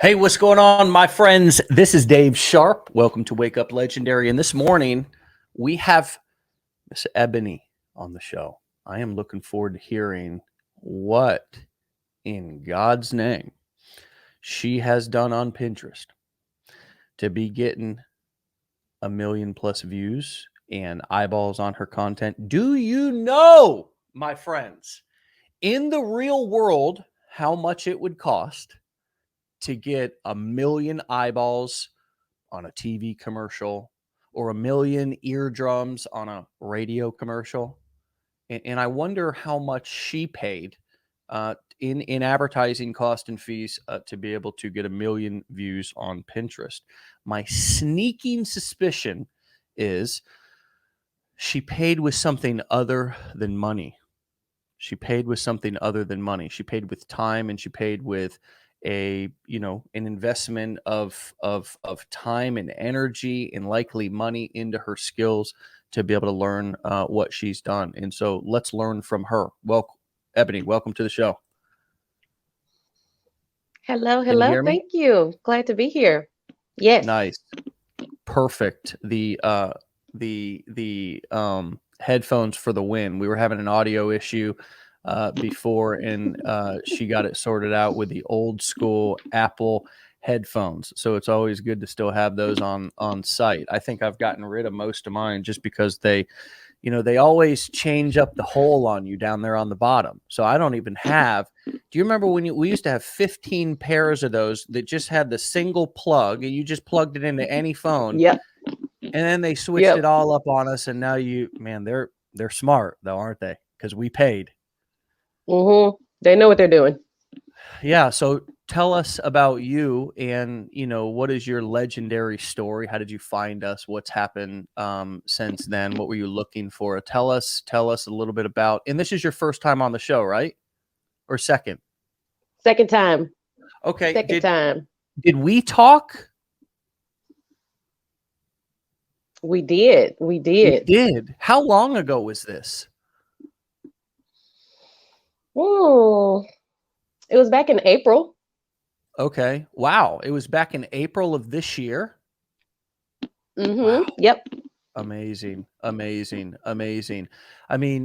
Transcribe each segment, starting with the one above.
Hey, what's going on, my friends? This is Dave Sharpe. Welcome to Wake Up Legendary. And this morning, we have Miss Ebony on the show. I am looking forward to hearing what in God's name she has done on Pinterest to be getting 1 million+ views and eyeballs on her content. Do you know, my friends, in the real world, how much it would cost to get 1 million eyeballs on a TV commercial or 1 million eardrums on a radio commercial? And I wonder how much she paid in advertising cost and fees to be able to get 1 million views on Pinterest. My sneaking suspicion is she paid with something other than money. She paid with something other than money. She paid with time, and she paid with an investment of time and energy and likely money into her skills to be able to learn what she's done. And so let's learn from her. Well, Ebony, welcome to the show. Hello, Can you hello. hear me? Thank you. Glad to be here. Yes. Nice. Perfect. The headphones for the win. We were having an audio issue before, and she got it sorted out with the old school Apple headphones. So it's always good to still have those on site. I think I've gotten rid of most of mine just because they always change up the hole on you down there on the bottom. So I don't even have. Do you remember when we used to have 15 pairs of those that just had the single plug and you just plugged it into any phone? Yep. And then they switched it all up on us, and now they're smart though, aren't they? Because we paid. They know what they're doing. Yeah. So tell us about you, and what is your legendary story? How did you find us? What's happened since then? What were you looking for? Tell us a little bit about. And this is your first time on the show, right? Or second? Second time. Okay. Second time. Did we talk? We did. We We did. did. How long ago was this? Oh, it was back in April. Okay. Wow. It was back in April of this year. Wow. Yep. Amazing. I mean,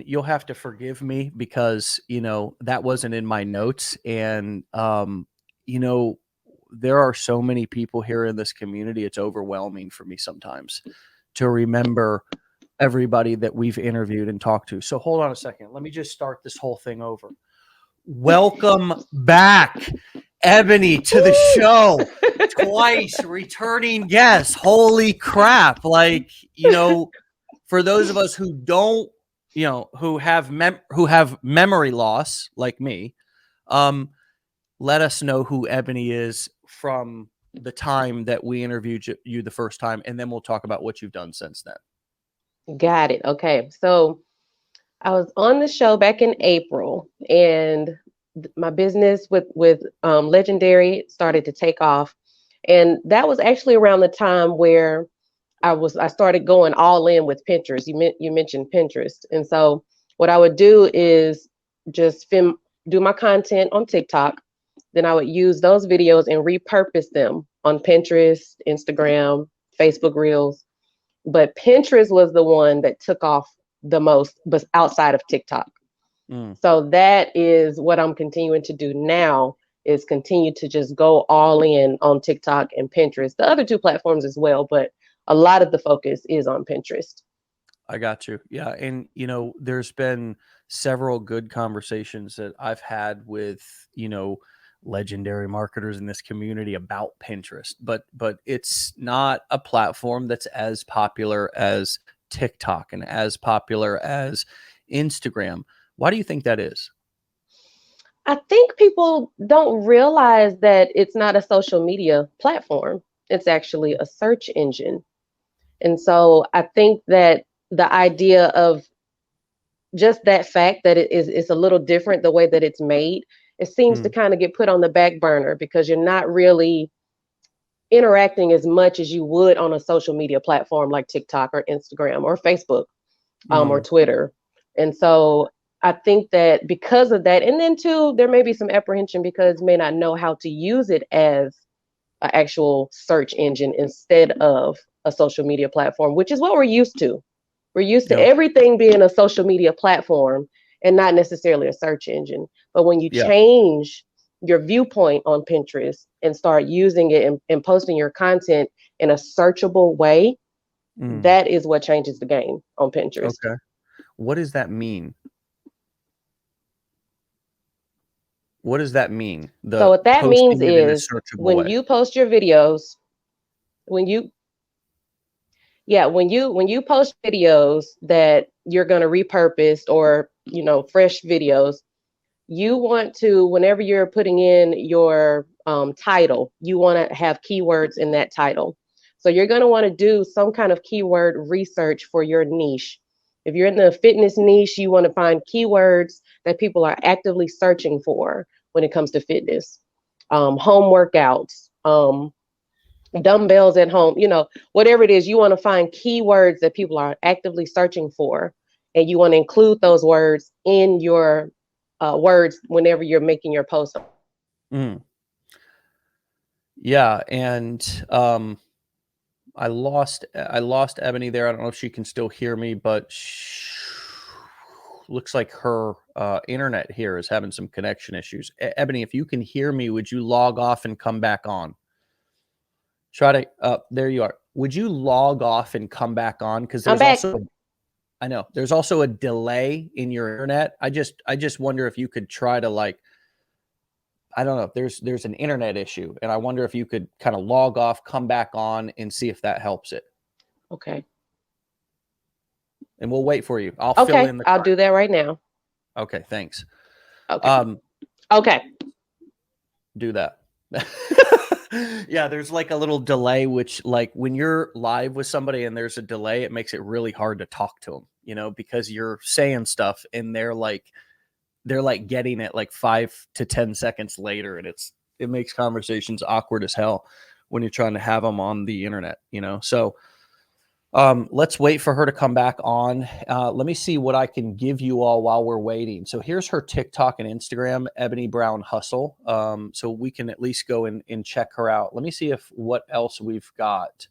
you'll have to forgive me because, that wasn't in my notes. And, there are so many people here in this community. It's overwhelming for me sometimes to remember everybody that we've interviewed and talked to. So hold on a second. Let me just start this whole thing over. Welcome back, Ebony, to the show. Twice returning guest. Holy crap. For those of us who don't, who have memory loss like me, let us know who Ebony is from the time that we interviewed you the first time, and then we'll talk about what you've done since then. Got it. Okay. So I was on the show back in April, and my business with Legendary started to take off. And that was actually around the time where I started going all in with Pinterest. You mentioned Pinterest. And so what I would do is just do my content on TikTok. Then I would use those videos and repurpose them on Pinterest, Instagram, Facebook Reels. But Pinterest was the one that took off the most, but outside of TikTok. So that is what I'm continuing to do now, is continue to just go all in on TikTok and Pinterest, the other two platforms as well, but a lot of the focus is on Pinterest. I got you. Yeah. And, there's been several good conversations that I've had with, legendary marketers in this community about Pinterest, but it's not a platform that's as popular as TikTok and as popular as Instagram. Why do you think that is? I think people don't realize that it's not a social media platform. It's actually a search engine. And so I think that the idea of just that fact that it's a little different the way that it's made, it seems to kind of get put on the back burner because you're not really interacting as much as you would on a social media platform like TikTok or Instagram or Facebook or Twitter. And so I think that because of that, and then too, there may be some apprehension because you may not know how to use it as an actual search engine instead of a social media platform, which is what we're used to. We're used to Yep. everything being a social media platform and not necessarily a search engine. But when you Yeah. change your viewpoint on Pinterest and start using it and posting your content in a searchable way, that is what changes the game on Pinterest. Okay. What does that mean? What does that mean? So The what that means posting it in a is searchable when way. you post your videos, when you when you post videos that you're going to repurpose or fresh videos, you want to, whenever you're putting in your title, you want to have keywords in that title. So you're going to want to do some kind of keyword research for your niche. If you're in the fitness niche, you want to find keywords that people are actively searching for when it comes to fitness, home workouts, dumbbells at home, whatever it is, you want to find keywords that people are actively searching for. And you want to include those words in your words whenever you're making your post. Mm. Yeah. And I lost Ebony there. I don't know if she can still hear me, but looks like her internet here is having some connection issues. Ebony, if you can hear me, would you log off and come back on? Try to there you are. Would you log off and come back on? Because I'm there's back. also I know there's also a delay in your internet. I just wonder if you could try to, like, I don't know, there's an internet issue, and I wonder if you could kind of log off, come back on, and see if that helps it. Okay. And we'll wait for you. I'll fill Okay. in the I'll do that right now. Okay, thanks. Okay. Okay. Do that. Yeah, there's like a little delay, which, like, when you're live with somebody and there's a delay, it makes it really hard to talk to them, because you're saying stuff and they're like getting it like 5 to 10 seconds later, and it makes conversations awkward as hell when you're trying to have them on the internet. So let's wait for her to come back on. Let me see what I can give you all while we're waiting. So here's her TikTok and Instagram, Ebony Brown Hustle. So we can at least go and check her out. Let me see what else we've got.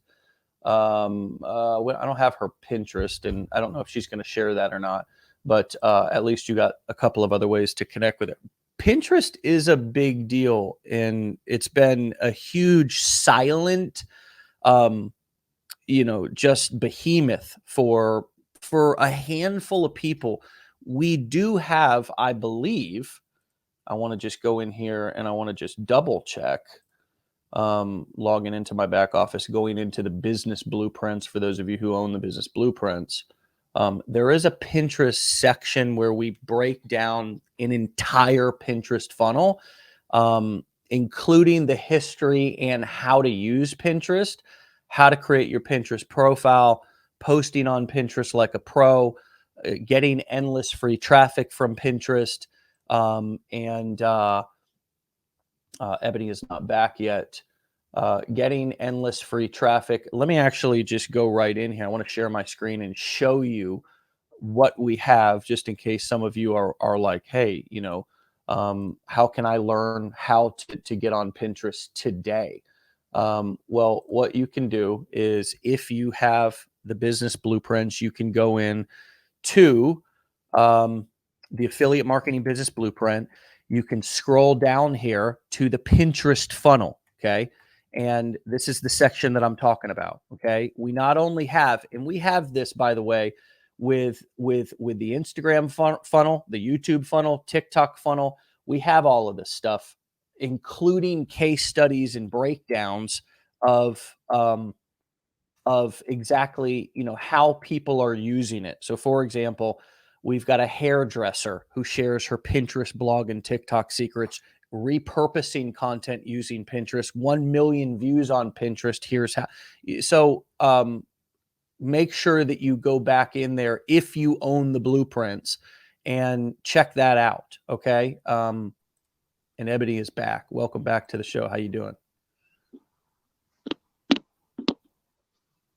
I don't have her Pinterest, and I don't know if she's going to share that or not, but at least you got a couple of other ways to connect with it. Pinterest is a big deal, and it's been a huge silent, just behemoth for a handful of people. We do have, I believe, I want to just go in here and I want to just double check. Logging into my back office, going into the business blueprints. For those of you who own the business blueprints, there is a Pinterest section where we break down an entire Pinterest funnel, including the history and how to use Pinterest, how to create your Pinterest profile, posting on Pinterest like a pro, getting endless free traffic from Pinterest, and Ebony is not back yet. Getting endless free traffic. Let me actually just go right in here. I want to share my screen and show you what we have, just in case some of you are like, hey, how can I learn how to get on Pinterest today? Well, what you can do is, if you have the business blueprints, you can go in to the affiliate marketing business blueprint. You can scroll down here to the Pinterest funnel. Okay. And this is the section that I'm talking about. Okay. We not only have, and we have this, by the way, with the Instagram funnel, the YouTube funnel, TikTok funnel. We have all of this stuff, including case studies and breakdowns of exactly, how people are using it. So for example, we've got a hairdresser who shares her Pinterest blog and TikTok secrets, repurposing content using Pinterest, 1 million views on Pinterest. Here's how. So make sure that you go back in there if you own the blueprints and check that out. Okay. And Ebony is back. Welcome back to the show. How you doing?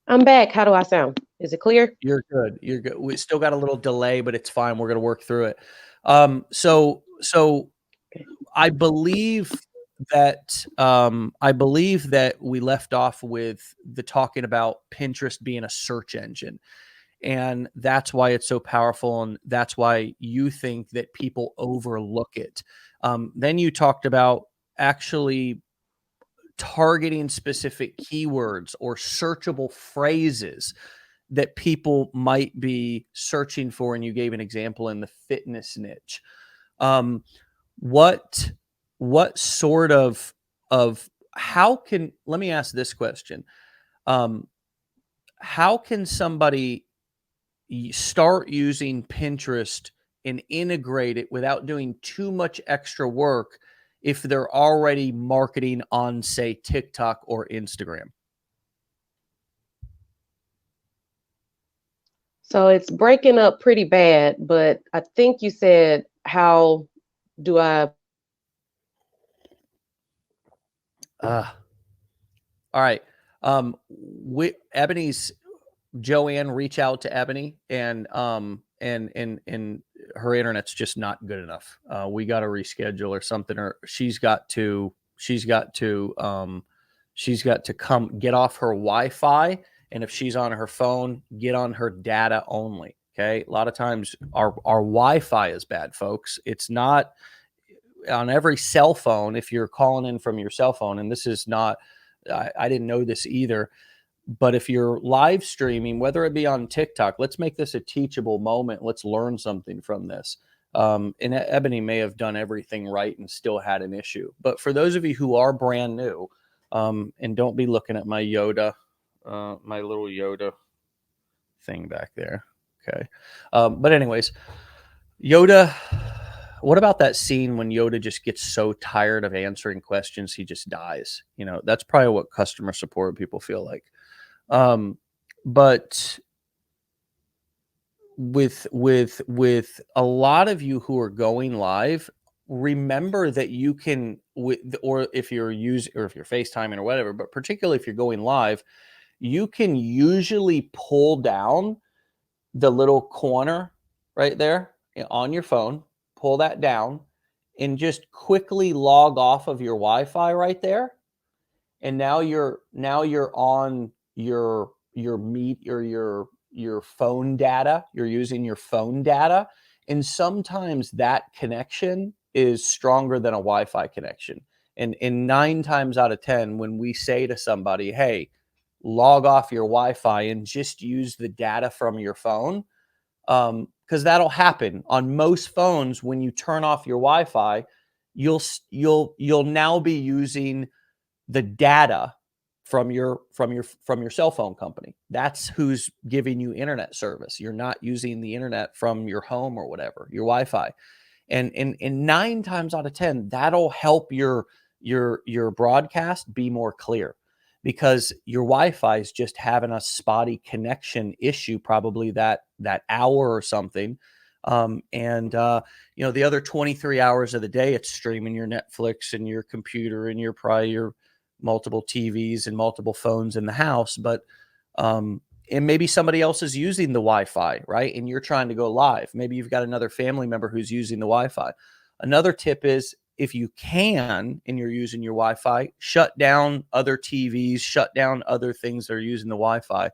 I'm back. How do I sound? Is it clear? You're good. You're good. We still got a little delay, but it's fine. We're going to work through it. So I believe that I believe that we left off with the talking about Pinterest being a search engine. And that's why it's so powerful. And that's why you think that people overlook it. Then you talked about actually targeting specific keywords or searchable phrases that people might be searching for. And you gave an example in the fitness niche. Um, what sort of how can, let me ask this question. Um, how can somebody start using Pinterest and integrate it without doing too much extra work if they're already marketing on, say, TikTok or Instagram? So it's breaking up pretty bad, but I think you said, how do I? All right. Ebony's Joanne, reach out to Ebony, and her internet's just not good enough. We got to reschedule or something, or she's got to come get off her Wi-Fi, and if she's on her phone, get on her data only. Okay, a lot of times our Wi-Fi is bad, folks. It's not on every cell phone. If you're calling in from your cell phone, and this is not, I didn't know this either, but if you're live streaming, whether it be on TikTok, let's make this a teachable moment. Let's learn something from this. And Ebony may have done everything right and still had an issue. But for those of you who are brand new, and don't be looking at my Yoda, my little Yoda thing back there. Okay. But anyways, Yoda, what about that scene when Yoda just gets so tired of answering questions, he just dies? That's probably what customer support people feel like. But with a lot of you who are going live, remember that you can, or if you're FaceTiming or whatever, but particularly if you're going live, you can usually pull down the little corner right there on your phone, pull that down, and just quickly log off of your Wi-Fi right there. And now you're on your meet or your phone data. You're using your phone data, and sometimes that connection is stronger than a Wi-Fi connection. And 9 times out of 10, when we say to somebody, "Hey, log off your Wi-Fi and just use the data from your phone," because that'll happen on most phones. When you turn off your Wi-Fi, you'll now be using the data from your cell phone company. That's who's giving you internet service. You're not using the internet from your home or whatever, your Wi-Fi. And 9 times out of 10, that'll help your broadcast be more clear, because your Wi-Fi is just having a spotty connection issue, probably that hour or something. The other 23 hours of the day, it's streaming your Netflix and your computer and your multiple TVs and multiple phones in the house. But and maybe somebody else is using the Wi-Fi, right? And you're trying to go live. Maybe you've got another family member who's using the Wi-Fi. Another tip is, if you can, and you're using your Wi-Fi, shut down other TVs, shut down other things that are using the Wi-Fi.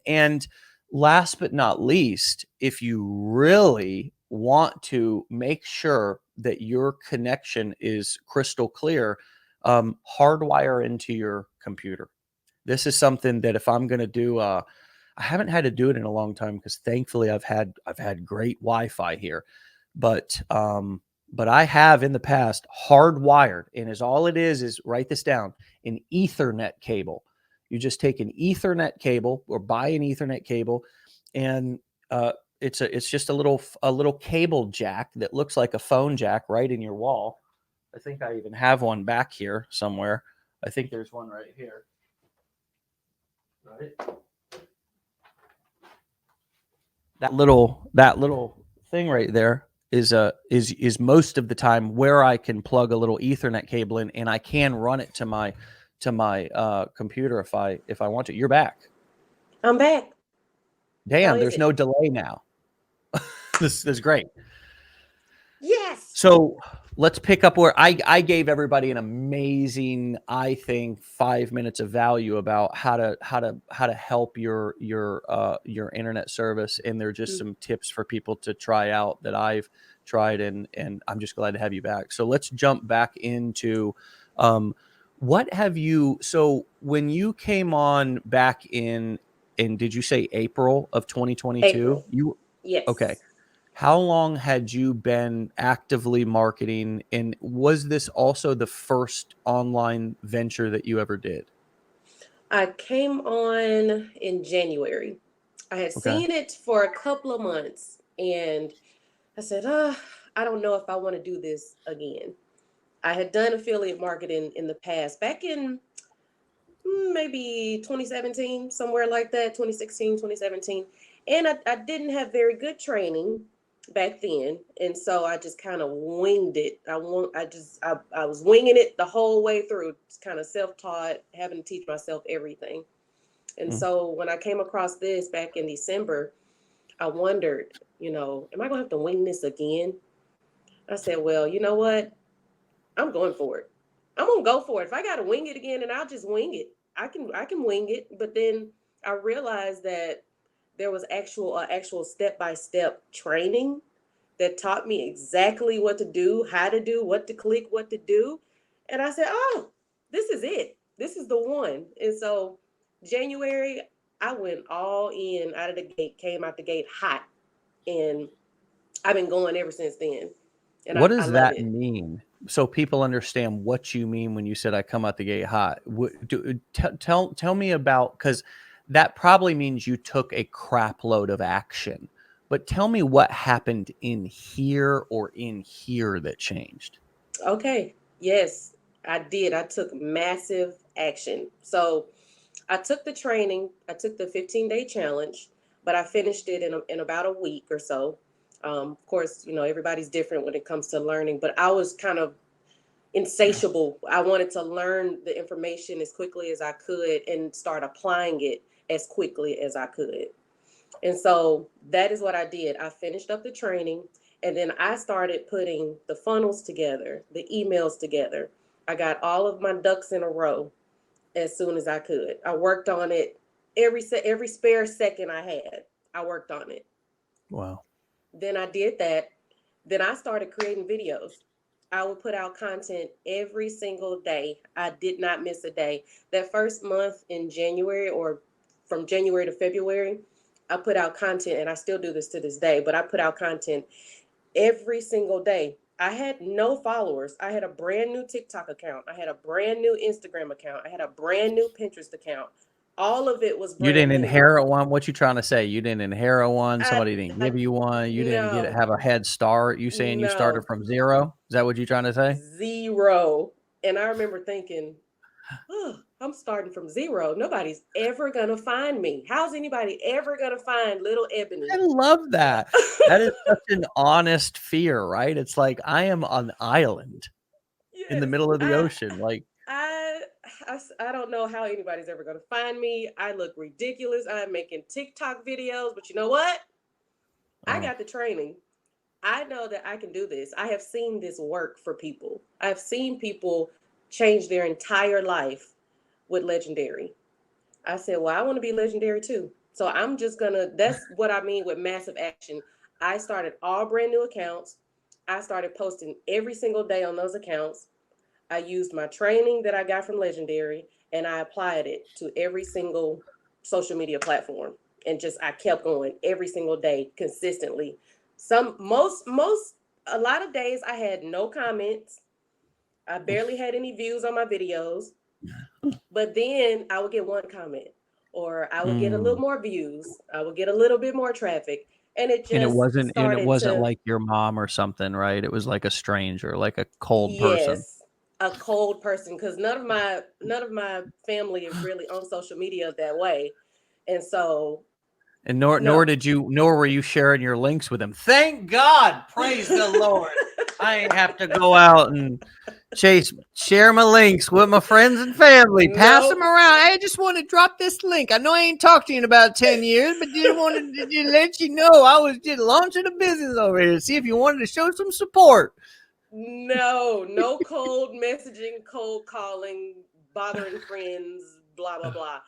And last but not least, if you really want to make sure that your connection is crystal clear, hardwire into your computer. This is something that if I'm going to do, I haven't had to do it in a long time, because thankfully I've had great Wi-Fi here, but I have in the past hardwired, and all it is write this down: an Ethernet cable. You just take an Ethernet cable or buy an Ethernet cable, and it's just a little cable jack that looks like a phone jack right in your wall. I think I even have one back here somewhere. I think there's one right here. Right. That little thing right there is most of the time where I can plug a little Ethernet cable in, and I can run it to my computer if I want to. You're back. I'm back. Damn, there's no delay now. This is great. Yes. So let's pick up where I gave everybody an amazing, I think, 5 minutes of value about how to help your internet service, and there are just some tips for people to try out that I've tried, and I'm just glad to have you back. So let's jump back into what have you, so when you came on back in did you say April of 2022? April. You okay. Yes. How long had you been actively marketing, and was this also the first online venture that you ever did? I came on in January. I had Okay. seen it for a couple of months and I said, I don't know if I want to do this again. I had done affiliate marketing in the past, back in maybe 2017, somewhere like that, 2016, 2017. And I didn't have very good training back then. And so I just kind of winged it. I was winging it the whole way through, just kind of self-taught, having to teach myself everything. And Mm. so when I came across this back in December, I wondered, am I going to have to wing this again? I said, well, you know what? I'm going for it. I'm gonna go for it. If I gotta wing it again, and I'll just wing it. I can wing it. But then I realized that there was actual step-by-step training that taught me exactly what to do, how to do, what to click, what to do. And I said, oh, this is it. This is the one. And so January, I went all in out of the gate, came out the gate hot. And I've been going ever since then. And What I does love that it. mean? So people understand what you mean when you said I come out the gate hot. Tell me about, because that probably means you took a crap load of action. But tell me what happened in here or in here that changed. Okay. Yes, I did. I took massive action. So I took the training, I took the 15-day challenge, but I finished it in about a week or so. Of course, everybody's different when it comes to learning, but I was kind of insatiable. I wanted to learn the information as quickly as I could and start applying it as quickly as I could. And so that is what I did. I finished up the training and then I started putting the funnels together, the emails together. I got all of my ducks in a row as soon as I could. I worked on it every spare second I had. I worked on it. Wow. Then I did that. Then I started creating videos. I would put out content every single day. I did not miss a day. That first month in January, or from January to February, I put out content, and I still do this to this day, but I put out content every single day. I had no followers. I had a brand new TikTok account. I had a brand new Instagram account. I had a brand new Pinterest account. All of it was You brand didn't new. inherit one. What you trying to say? You didn't inherit one. I, Somebody didn't I give you one. You didn't no, have a head start. You saying you started no, from zero? Is that what you trying to say? zero. And I remember thinking, oh, I'm starting from zero. Nobody's ever gonna find me. How's anybody ever gonna find little I Ebony? love that. That is such an honest fear, right? It's like I am on an island in the Yes, middle of the ocean. Like, I, I don't know how anybody's ever gonna find me. I look ridiculous. I'm making TikTok videos, but you know what? I oh, got the training. I know that I can do this. I have seen this work for people. I've seen people change their entire life with Legendary. I said, well, I want to be legendary too. So I'm just gonna, that's what I mean with massive action. I started all brand new accounts. I started posting every single day on those accounts. I used my training that I got from Legendary and I applied it to every single social media platform. And just I kept going every single day consistently. A lot of days I had no comments. I barely had any views on my videos. But then I would get one comment, or I would get a little mm. more views. I would get a little bit more traffic. And it And just it started wasn't to, like your mom or something, right? It was like a stranger, like a cold person. yes, a cold person, because none of my family is really on social media that way. And so And nor no. did you, nor were you sharing your links with them. Thank God, praise the Lord. I ain't have to go out and share my links with my friends and family, pass them Nope. around. I just want to drop this link. I know I ain't talked to you in about 10 years, but did want to let you know I was just launching a business over here to see if you wanted to show some support. No cold messaging, cold calling, bothering friends, blah, blah, blah.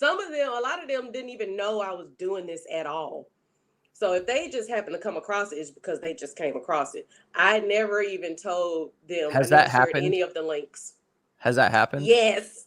A lot of them didn't even know I was doing this at all. So if they just happen to come across it, it's because they just came across it. I never even told them, I Has never that shared happened? any of the links. Has that happened? Yes.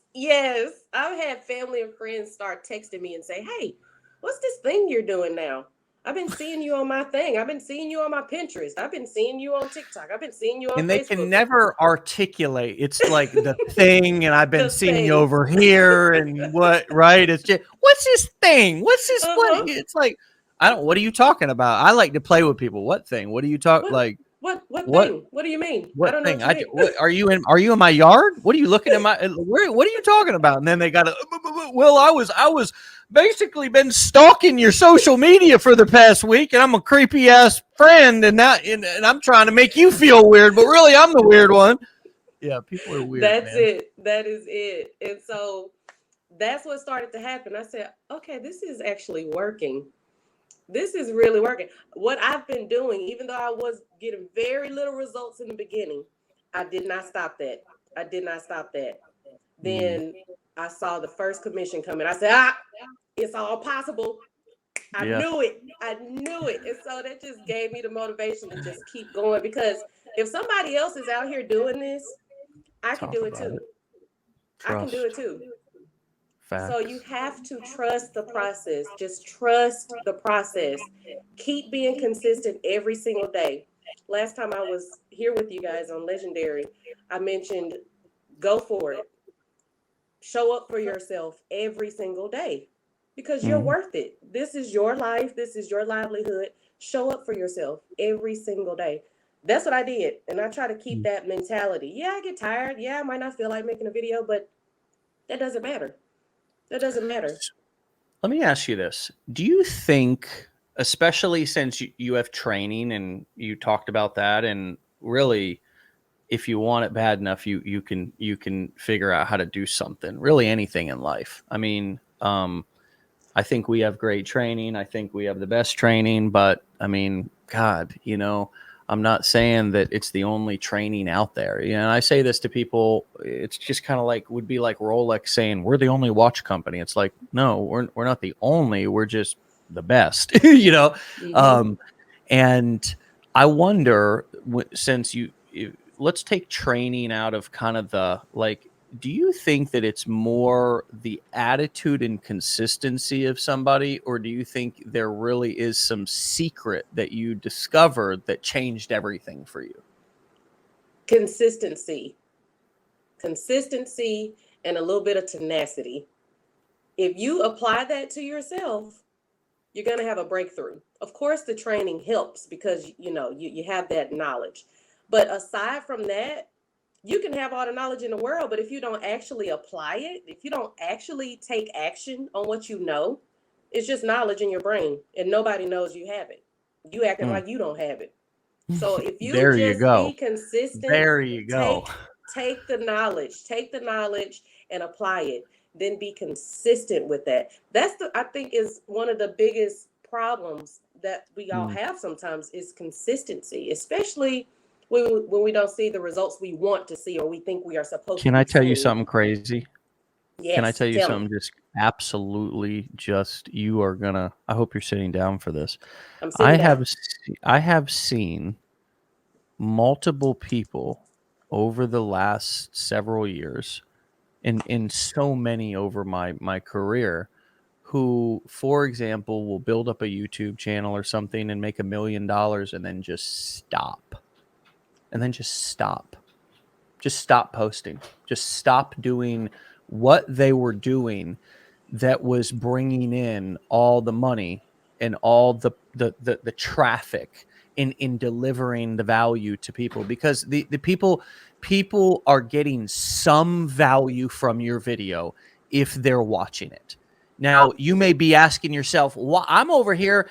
I've had family and friends start texting me and say, hey, what's this thing you're doing now? I've been seeing you on my thing. I've been seeing you on my Pinterest. I've been seeing you on TikTok. I've been seeing you on And they can Facebook. never articulate. It's like the thing, and I've been The seeing you thing. over here, and what, right? It's just, what's this thing? What's this? What? Uh-huh. It's like, what are you talking about? I like to play with people. What thing? What do you talk What like? what What? thing? What do you mean? I What don't know thing? what you mean. What are you in my yard? What are you looking at my where? What are you talking about? And then they got to, well, I was basically been stalking your social media for the past week, and I'm a creepy ass friend, and I'm trying to make you feel weird, but really I'm the weird one. Yeah, people are weird, That's man. it. That is it. And so that's what started to happen. I said, okay, this is actually working. This is really working. What I've been doing, even though I was getting very little results in the beginning, I did not stop that. I did not stop that. Then I saw the first commission coming. I said, it's all possible. I Yeah. knew it. I knew it. And so that just gave me the motivation to just keep going, because if somebody else is out here doing this, I can Talk do it about too. it. I can do Trust. it too. So Facts. you have to trust the process. Just trust the process. Keep being consistent every single day. Last time I was here with you guys on Legendary, I mentioned go for it. Show up for yourself every single day because you're Mhm. worth it. This is your life, this is your livelihood. Show up for yourself every single day. That's what I did. And I try to keep that mentality. Yeah, I get tired. Yeah, I might not feel like making a video, but that doesn't matter. That doesn't matter. Let me ask you this. Do you think, especially since you have training and you talked about that, and really, if you want it bad enough, you can figure out how to do something, really anything in life. I mean, I think we have great training. I think we have the best training, but I mean, God, I'm not saying that it's the only training out there. And I say this to people, it's just kind of like, would be like Rolex saying we're the only watch company. It's like, no, we're not the only, we're just the best, Mm-hmm. Um, and I wonder, since let's take training out of kind of the like, do you think that it's more the attitude and consistency of somebody, or do you think there really is some secret that you discovered that changed everything for you? Consistency. Consistency and a little bit of tenacity. If you apply that to yourself, you're going to have a breakthrough. Of course, the training helps because you have that knowledge. But aside from that, you can have all the knowledge in the world, but if you don't actually apply it, if you don't actually take action on what you know, it's just knowledge in your brain and nobody knows you have it. You acting Mm. like you don't have it. So if you There you just be go. consistent, There you go. take the knowledge and apply it. Then be consistent with that. I think is one of the biggest problems that we all Mm. have sometimes is consistency, especially when we don't see the results we want to see or we think we are supposed to Can I be tell you seeing. something crazy? Can I Yes, tell you tell me. something just absolutely just you are gonna I hope you're sitting down for this. I'm I sitting down. have I have seen multiple people over the last several years, in so many over my career, who, for example, will build up a YouTube channel or something and make $1 million and then just stop. And then just stop posting, just stop doing what they were doing that was bringing in all the money and all the traffic in delivering the value to people, because the people are getting some value from your video if they're watching it. Now you may be asking yourself, well, I'm over here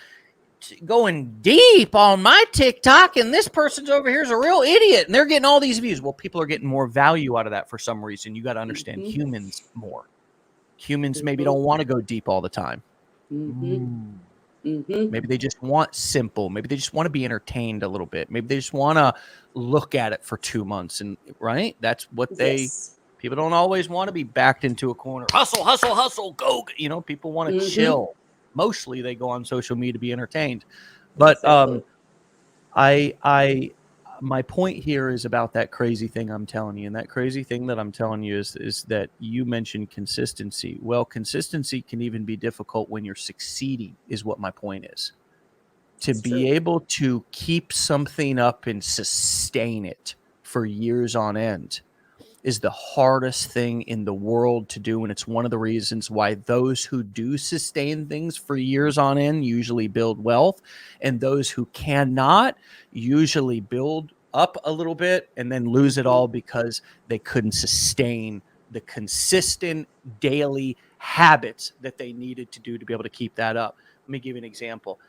going deep on my TikTok, and this person's over here is a real idiot, and they're getting all these views. Well, people are getting more value out of that for some reason. You got to understand Mm-hmm. humans more. Humans maybe Mm-hmm. don't want to go deep all the time. Mm-hmm. Mm. Maybe they just want simple. Maybe they just want to be entertained a little bit. Maybe they just want to look at it for 2 months. And right, that's what people don't always want to be backed into a corner. Hustle, hustle, hustle, go. You know, people want to chill. Mostly they go on social media to be entertained. But my point here is about that crazy thing I'm telling you. And that crazy thing that I'm telling you is that you mentioned consistency. Well, consistency can even be difficult when you're succeeding, is what my point is. To be able to keep something up and sustain it for years on end is the hardest thing in the world to do. And it's one of the reasons why those who do sustain things for years on end usually build wealth, and those who cannot usually build up a little bit and then lose it all because they couldn't sustain the consistent daily habits that they needed to do to be able to keep that up. Let me give you an example.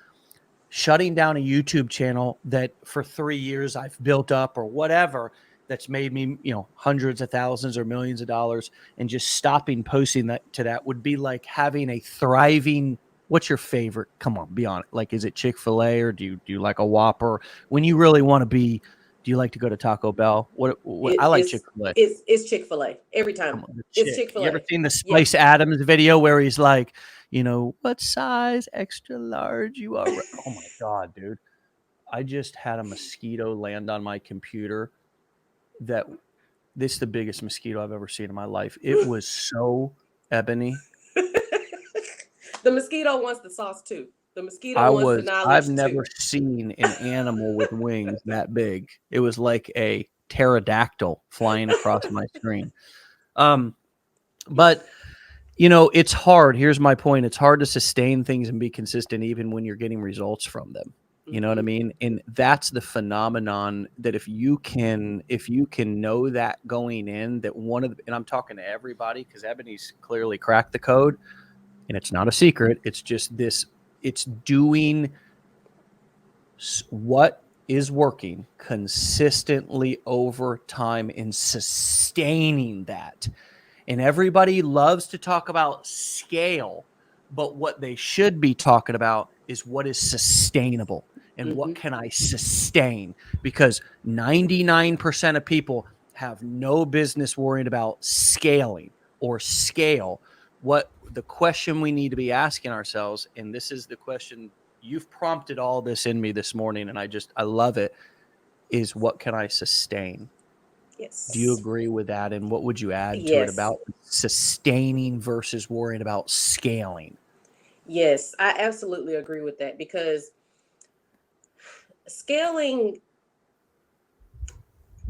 Shutting down a YouTube channel that for 3 years I've built up or whatever, that's made me, hundreds of thousands or millions of dollars, and just stopping posting that would be like having a thriving. What's your favorite? Come on, be honest. Like, is it Chick-fil-A or do you like a Whopper? When you really want to be, do you like to go to Taco Bell? I like Chick-fil-A. It's Chick-fil-A every time. It's Chick-fil-A. You ever seen the Spice Adams video where he's like, what size extra large you are? Oh my God, dude. I just had a mosquito land on my computer. This is the biggest mosquito I've ever seen in my life. It was so ebony. The mosquito wants the sauce too. The mosquito wants the knowledge I've never seen an animal with wings that big. It was like a pterodactyl flying across my screen. But it's hard. Here's my point. It's hard to sustain things and be consistent even when you're getting results from them. You know what I mean? And that's the phenomenon that if you can know that going in, that and I'm talking to everybody because Ebony's clearly cracked the code, and it's not a secret. It's just it's doing what is working consistently over time and sustaining that. And everybody loves to talk about scale, but what they should be talking about is what is sustainable. And what can I sustain? Because 99% of people have no business worrying about scaling or scale. What the question we need to be asking ourselves, and this is the question, you've prompted all this in me this morning, and I love it, is what can I sustain? Yes. Do you agree with that? And what would you add to it about sustaining versus worrying about scaling? Yes, I absolutely agree with that, because scaling,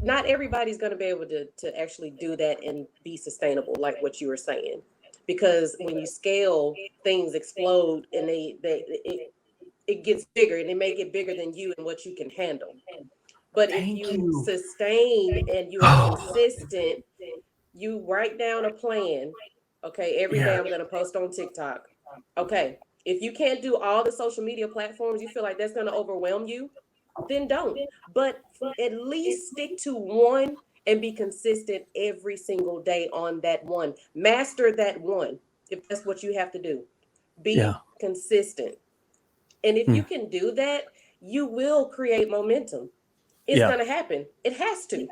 not everybody's going to be able to actually do that and be sustainable, like what you were saying. Because when you scale, things explode, and it gets bigger, and it may get bigger than you and what you can handle. But if you sustain and you are consistent, you write down a plan. Okay, every day I'm going to post on TikTok. Okay, if you can't do all the social media platforms, you feel like that's going to overwhelm you, then don't. But at least stick to one and be consistent every single day on that one. Master that one, if that's what you have to do. Be consistent. And if you can do that, you will create momentum. It's going to happen. It has to.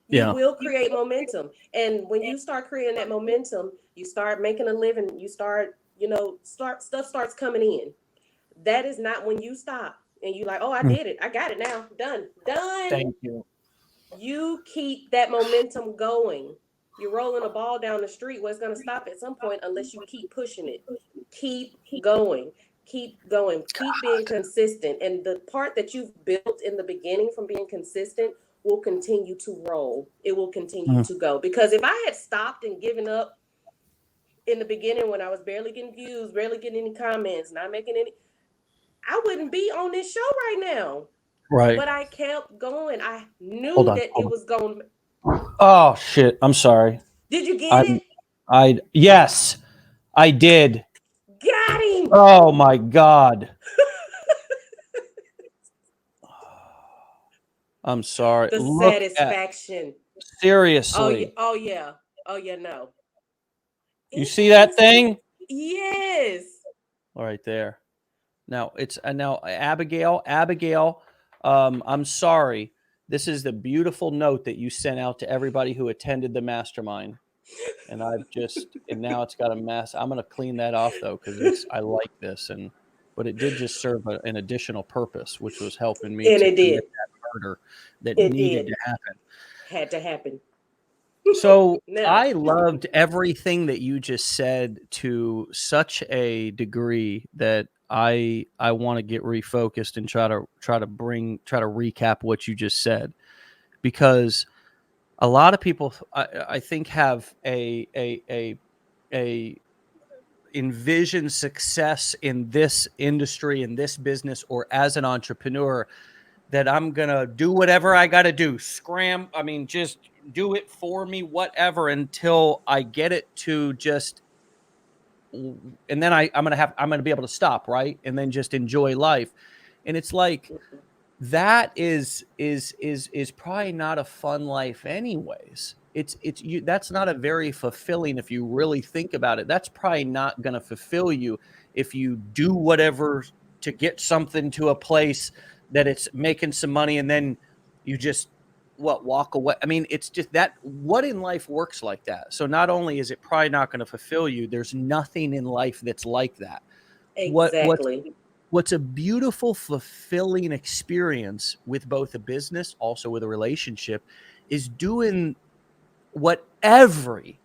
You will create momentum. And when you start creating that momentum, you start making a living, you start, stuff starts coming in. That is not when you stop and you like, oh, I did it. I got it now. Done. Thank you. You keep that momentum going. You're rolling a ball down the street. Well, it's going to stop at some point unless you keep pushing it. Keep going. Keep going. Keep being consistent. And the part that you've built in the beginning from being consistent will continue to roll. It will continue to go. Because if I had stopped and given up in the beginning when I was barely getting views, barely getting any comments, not making any, I wouldn't be on this show right now. Right. But I kept going. I knew that it was going. Oh, shit. I'm sorry. Did you get it? Yes, I did. Got him. Oh, my God. I'm sorry. The satisfaction. Seriously. Oh yeah. No. You see that thing? Yes. All right there. Now it's now Abigail. I'm sorry. This is the beautiful note that you sent out to everybody who attended the mastermind, and and now it's got a mess. I'm gonna clean that off though because I like this, but it did just serve an additional purpose, which was helping me And to it commit did. that murder that It needed did. to happen. Had to happen. So Now, I loved everything that you just said to such a degree that I want to get refocused and try to recap what you just said, because a lot of people I think have a envision success in this industry, in this business, or as an entrepreneur, that I'm gonna do whatever I gotta do, just do it for me, whatever, until I get it to just, and then I'm gonna be able to stop, right, and then just enjoy life. And it's like that is probably not a fun life anyways. It's you That's not a very fulfilling, if you really think about it. That's probably not going to fulfill you if you do whatever to get something to a place that it's making some money, and then you just walk away. I mean, it's just that what in life works like that. So not only is it probably not going to fulfill you, there's nothing in life that's like that. what what's exactly. what's a beautiful, fulfilling experience with both a business, also with a relationship, is doing what every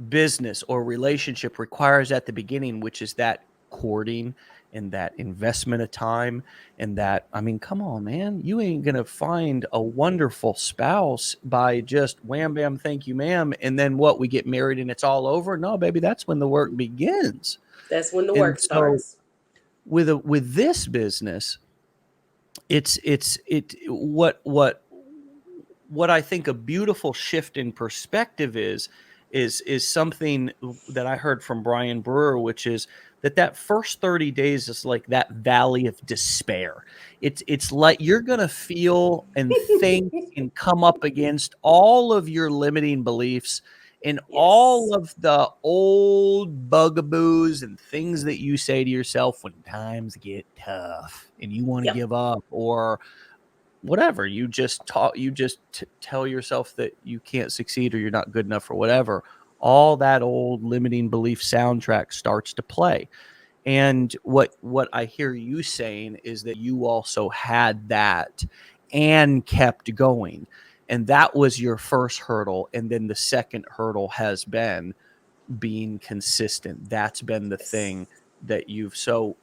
business or relationship requires at the beginning, which is that courting and that investment of time. And that, I mean, come on, man, you ain't going to find a wonderful spouse by just wham, bam, thank you, ma'am. And then we get married and it's all over. No, baby, that's when the work begins. That's when the And work so starts. with this business, what I think a beautiful shift in perspective is something that I heard from Brian Brewer, which is that first 30 days is like that valley of despair. It's like you're gonna feel and think and come up against all of your limiting beliefs and Yes. all of the old bugaboos and things that you say to yourself when times get tough and you want to Yep. give up, or whatever. Tell yourself that you can't succeed or you're not good enough or whatever. All that old limiting belief soundtrack starts to play. And what I hear you saying is that you also had that and kept going. And that was your first hurdle. And then the second hurdle has been being consistent. That's been the Yes. thing that you've so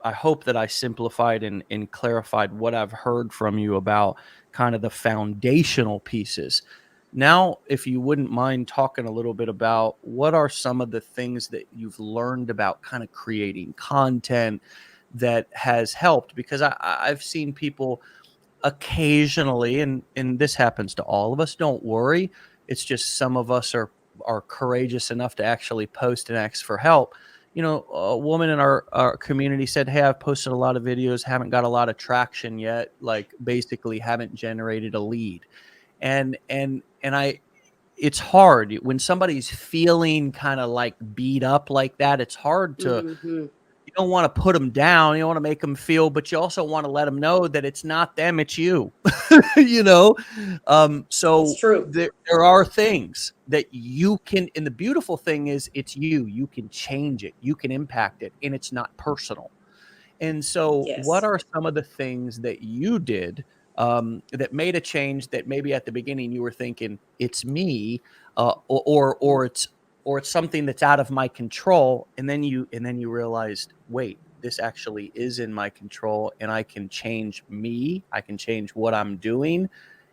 I hope that I simplified and clarified what I've heard from you about kind of the foundational pieces. Now, if you wouldn't mind talking a little bit about what are some of the things that you've learned about kind of creating content that has helped, because I've seen people occasionally, and this happens to all of us. Don't worry. It's just some of us are courageous enough to actually post and ask for help. A woman in our community said, "Hey, I've posted a lot of videos, haven't got a lot of traction yet, like basically haven't generated a lead." And I it's hard when somebody's feeling kind of like beat up like that. It's hard to Mm-hmm. You don't want to put them down. You don't want to make them feel, but you also want to let them know that it's not them, it's you. you know. It's So true. there are things that you can, and the beautiful thing is, it's you. You can change it. You can impact it, and it's not personal. And so, what Yes. are some of the things that you did that made a change that maybe at the beginning you were thinking it's me, or it's something that's out of my control, and then you realized, wait, this actually is in my control, and I can change me. I can change what I'm doing.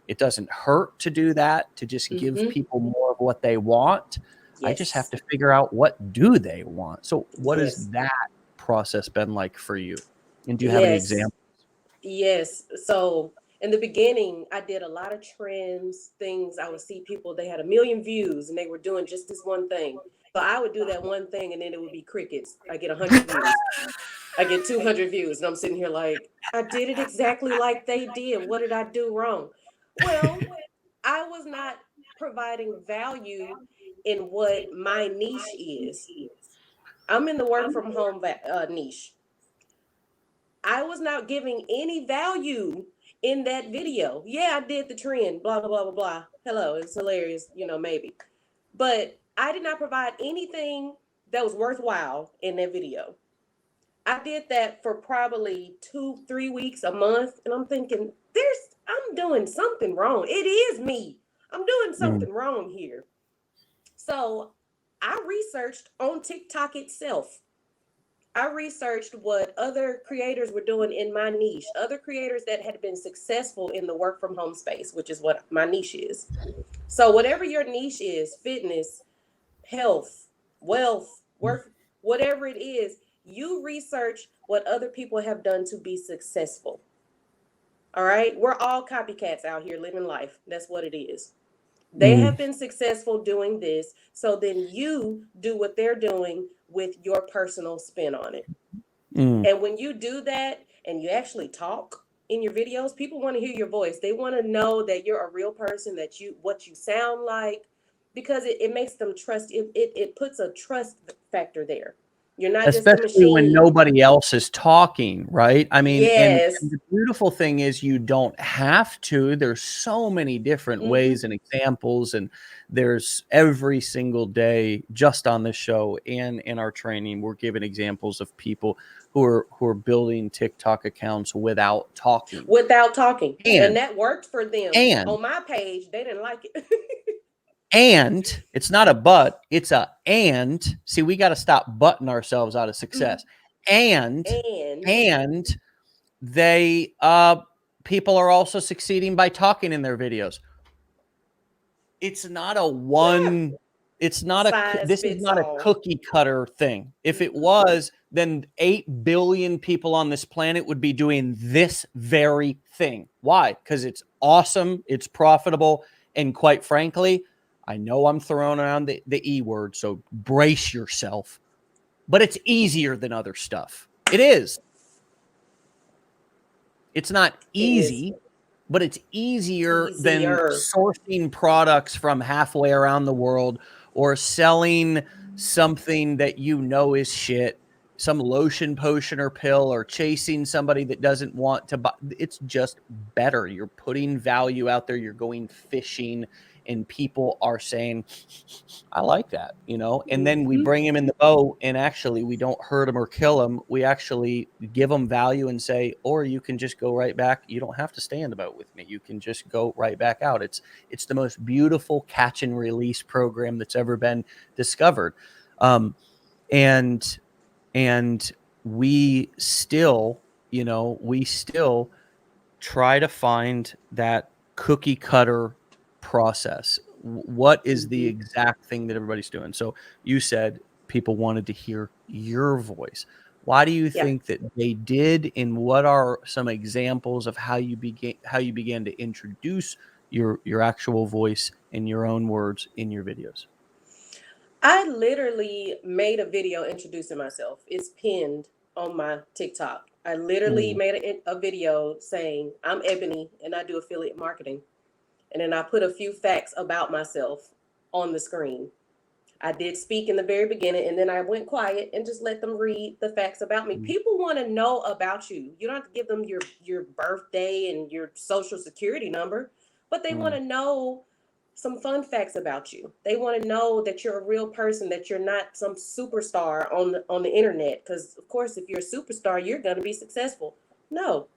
It doesn't hurt to do that, to just give Mm-hmm. people more of what they want. I just have Yes. to figure out what do they want. So, what is Yes. that process been like for you? And do you have any Yes. examples? Yes. So in the beginning, I did a lot of trends, things. I would see people, they had 1 million views and they were doing just this one thing. So I would do that one thing and then it would be crickets. I get 100 views. I get 200 views. And I'm sitting here like, I did it exactly like they did. What did I do wrong? Well, I was not providing value in what my niche is. I'm in the work from home niche. I was not giving any value in that video. Yeah, I did the trend, blah, blah, blah, blah, blah. Hello, it's hilarious, maybe. But I did not provide anything that was worthwhile in that video. I did that for probably 2-3 weeks, a month, and I'm thinking, I'm doing something wrong. It is me. I'm doing something wrong here. So I researched on TikTok itself. I researched what other creators were doing in my niche, other creators that had been successful in the work from home space, which is what my niche is. So whatever your niche is, fitness, health, wealth, work, whatever it is, you research what other people have done to be successful. All right. We're all copycats out here living life. That's what it is. They have been successful doing this. So then you do what they're doing with your personal spin on it. And when you do that and you actually talk in your videos, people want to hear your voice. They want to know that you're a real person, what you sound like, because it makes them trust. It puts a trust factor there. You're not just a Especially when machine. nobody else is talking, right? I mean, Yes. and the beautiful thing is you don't have to. There's so many different ways and examples, and there's every single day just on this show and in our training, we're giving examples of people who are building TikTok accounts without talking. And that worked for them. And on my page, they didn't like it. and it's not a but, it's a and. See, we got to stop butting ourselves out of success. And they people are also succeeding by talking in their videos. It's not a one, it's not this is not a cookie cutter thing. If it was, then 8 billion people on this planet would be doing this very thing. Why? Because it's awesome, it's profitable, and quite frankly, I know I'm throwing around the E word, so brace yourself. But it's easier than other stuff. It is. It's not easy, but it's easier than sourcing products from halfway around the world or selling something that is shit, some lotion, potion, or pill, or chasing somebody that doesn't want to buy. It's just better. You're putting value out there. You're going fishing. And people are saying, I like that, and then we bring him in the boat, and actually we don't hurt him or kill him. We actually give them value and say, or you can just go right back. You don't have to stay in the boat with me. You can just go right back out. It's the most beautiful catch and release program that's ever been discovered. And we still try to find that cookie cutter process. What is the exact thing that everybody's doing? So you said people wanted to hear your voice. Why do you think that they did, and what are some examples of how you began to introduce your actual voice in your own words in your videos? I literally made a video introducing myself. It's pinned on my TikTok. I literally made a video saying, I'm Ebony and I do affiliate marketing. And then I put a few facts about myself on the screen. I did speak in the very beginning, and then I went quiet and just let them read the facts about me. People want to know about you. You don't have to give them your birthday and your social security number, but they want to know some fun facts about you. They want to know that you're a real person, that you're not some superstar on the internet. Because, of course, if you're a superstar, you're going to be successful. No.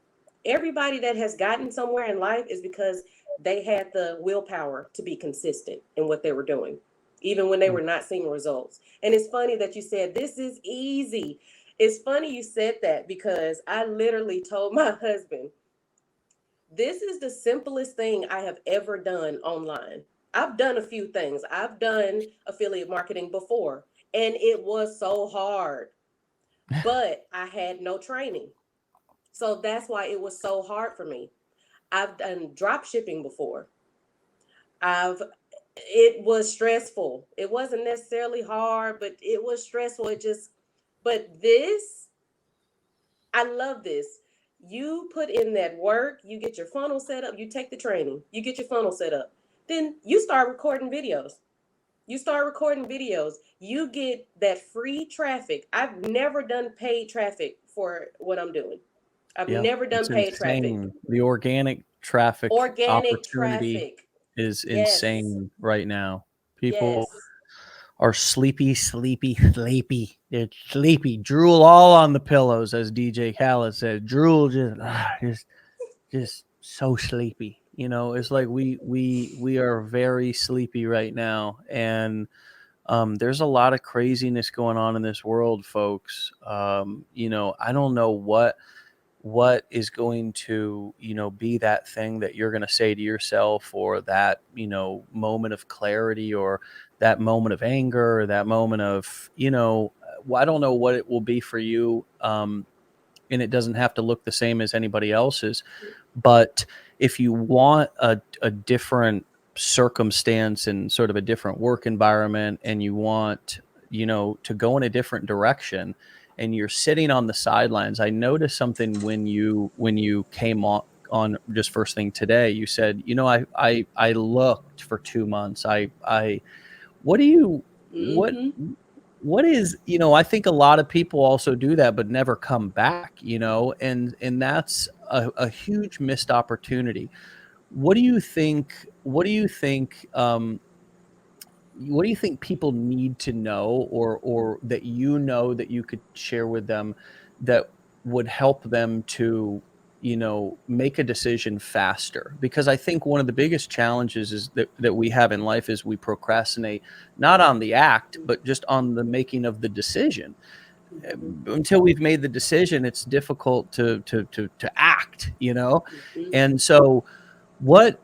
Everybody that has gotten somewhere in life is because they had the willpower to be consistent in what they were doing, even when they were not seeing results. And it's funny that you said, this is easy. It's funny you said that, because I literally told my husband, this is the simplest thing I have ever done online. I've done a few things. I've done affiliate marketing before, and it was so hard, but I had no training. So that's why it was so hard for me. I've done drop shipping before. It was stressful. It wasn't necessarily hard, but it was stressful. But this, I love this. You put in that work, you get your funnel set up, you take the training, you get your funnel set up. Then you start recording videos. You get that free traffic. I've never done paid traffic for what I'm doing. I've Yeah, never done it's paid traffic. insane. The organic traffic Organic opportunity traffic. is Yes. insane right now. People Yes. are sleepy. They're sleepy. Drool all on the pillows, as DJ Khaled said. Drool just so sleepy. You know, it's like we are very sleepy right now, and there's a lot of craziness going on in this world, folks. You know, I don't know what is going to, you know, be that thing that you're going to say to yourself, or that, you know, moment of clarity, or that moment of anger, or that moment of, you know, I don't know what it will be for you. And it doesn't have to look the same as anybody else's. But if you want a different circumstance and sort of a different work environment, and you want, you know, to go in a different direction, and you're sitting on the sidelines, I noticed something when you came on just first thing today. You said, you know, I looked for 2 months. What do you Mm-hmm. what is, you know, I think a lot of people also do that but never come back, you know, and that's a huge missed opportunity. What do you think people need to know, or that, you know, that you could share with them, that would help them to, you know, make a decision faster? Because I think one of the biggest challenges is that we have in life is we procrastinate, not on the act, but just on the making of the decision. Until we've made the decision, it's difficult to act, you know. Mm-hmm. And so what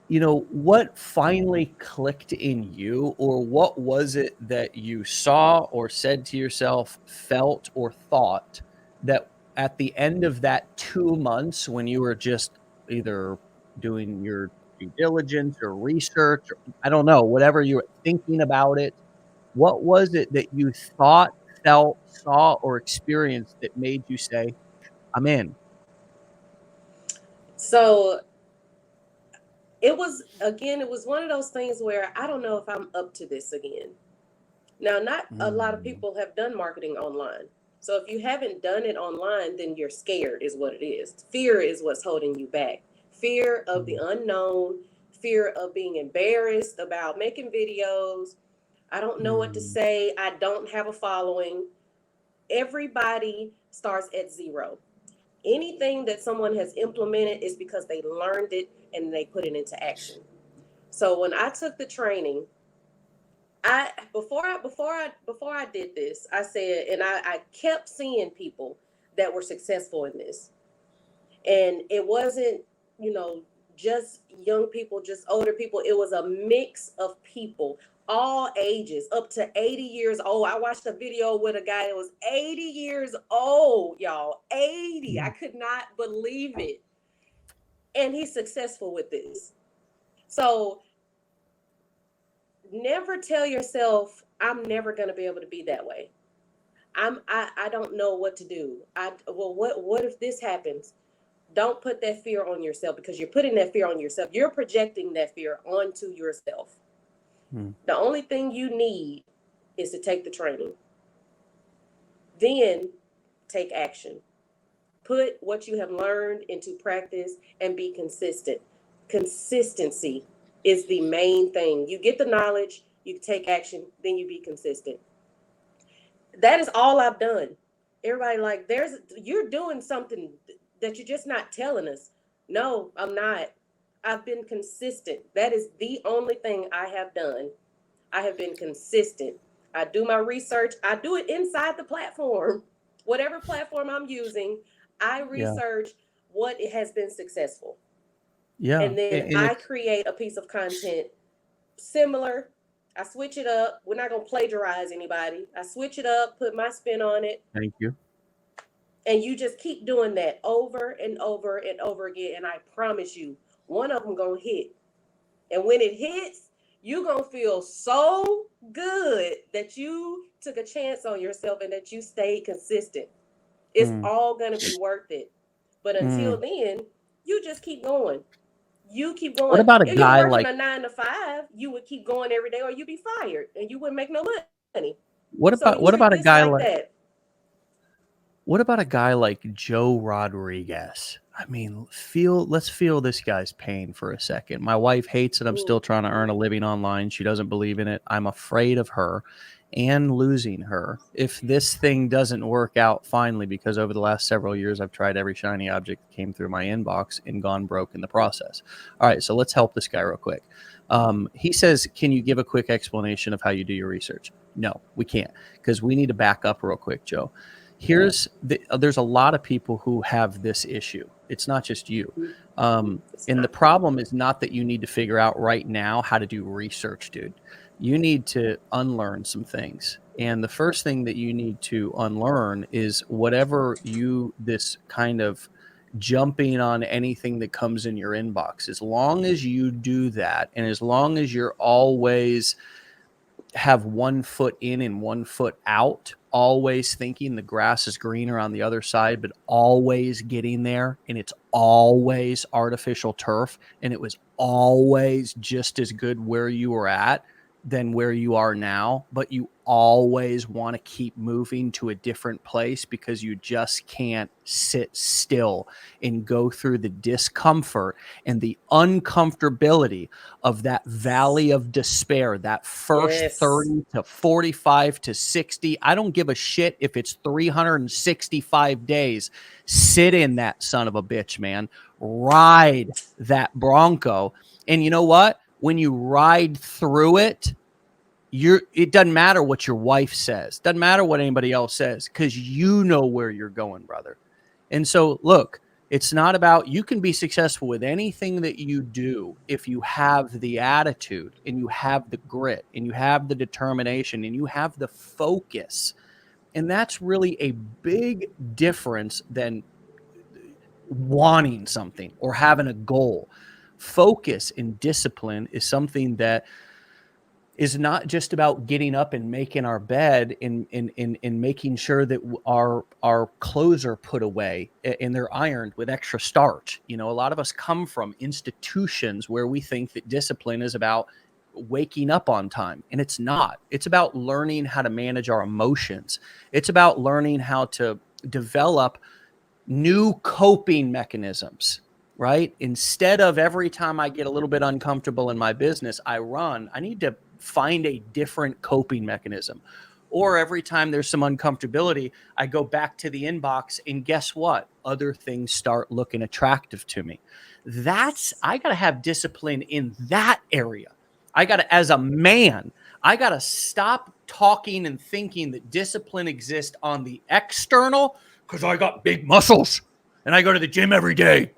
you know, what finally clicked in you, or what was it that you saw or said to yourself, felt or thought, that at the end of that 2 months, when you were just either doing your due diligence or research, or I don't know, whatever you were thinking about it, what was it that you thought, felt, saw, or experienced that made you say, I'm in? So it was one of those things where I don't know if I'm up to this again. Now, not a lot of Mm. people have done marketing online. So if you haven't done it online, then you're scared, is what it is. Fear is what's holding you back. Fear of the unknown, fear of being embarrassed about making videos. I don't know what to Mm. say. I don't have a following. Everybody starts at zero. Anything that someone has implemented is because they learned it and they put it into action. So when I took the training, before I did this, I said, and I kept seeing people that were successful in this. And it wasn't, you know, just young people, just older people. It was a mix of people, all ages, up to 80 years old. I watched a video with a guy that was 80 years old, y'all. 80. I could not believe it. And he's successful with this. So never tell yourself, I'm never going to be able to be that way. I don't know what to do. What if this happens? Don't put that fear on yourself, because you're putting that fear on yourself. You're projecting that fear onto yourself. Mm. The only thing you need is to take the training. Then take action. Put what you have learned into practice and be consistent. Consistency is the main thing. You get the knowledge, you take action, then you be consistent. That is all I've done. Everybody like, you're doing something that you're just not telling us. No, I'm not. I've been consistent. That is the only thing I have done. I have been consistent. I do my research. I do it inside the platform. Whatever platform I'm using, I Yeah. research what it has been successful. Yeah. And then And I it's, create a piece of content similar. I switch it up. We're not going to plagiarize anybody. I switch it up, put my spin on it, thank you. and you just keep doing that over and over and over again. And I promise you, one of them going to hit. And when it hits, you're going to feel so good that you took a chance on yourself and that you stayed consistent. It's Mm. all going to be worth it. But until Mm. then, you just keep going. You keep What going. about a If you're guy working like, a 9 to 5, you would keep going every day, or you'd be fired and you wouldn't make no money. what So about you what about a it's guy like like that. What about a guy like Joe Rodriguez? I mean, let's feel this guy's pain for a second. My wife hates it. I'm still trying to earn a living online. She doesn't believe in it. I'm afraid of her and losing her if this thing doesn't work out finally, because over the last several years, I've tried every shiny object that came through my inbox and gone broke in the process. All right, so let's help this guy real quick. He says, can you give a quick explanation of how you do your research? No, we can't, because we need to back up real quick, Joe. There's a lot of people who have this issue. It's not just you. And the problem is not that you need to figure out right now how to do research, dude. You need to unlearn some things. And the first thing that you need to unlearn is whatever this kind of jumping on anything that comes in your inbox. As long as you do that, and as long as you're always have 1 foot in and 1 foot out, always thinking the grass is greener on the other side, but always getting there, and it's always artificial turf, and it was always just as good where you were at than where you are now, but you always want to keep moving to a different place because you just can't sit still and go through the discomfort and the uncomfortability of that valley of despair, that first 30 to 45 to 60. I don't give a shit if it's 365 days. Sit in that son of a bitch, man. Ride that Bronco. And you know what? When you ride through it, it doesn't matter what your wife says. Doesn't matter what anybody else says, because you know where you're going, brother. And so, look, it's not about, you can be successful with anything that you do if you have the attitude and you have the grit and you have the determination and you have the focus. And that's really a big difference than wanting something or having a goal. Focus and discipline is something that is not just about getting up and making our bed and making sure that our clothes are put away and they're ironed with extra starch. You know, a lot of us come from institutions where we think that discipline is about waking up on time, and it's not. It's about learning how to manage our emotions. It's about learning how to develop new coping mechanisms, right? Instead of every time I get a little bit uncomfortable in my business, I need to find a different coping mechanism. Or every time there's some uncomfortability, I go back to the inbox, and guess what? Other things start looking attractive to me. I got to have discipline in that area. As a man, I got to stop talking and thinking that discipline exists on the external, because I got big muscles and I go to the gym every day,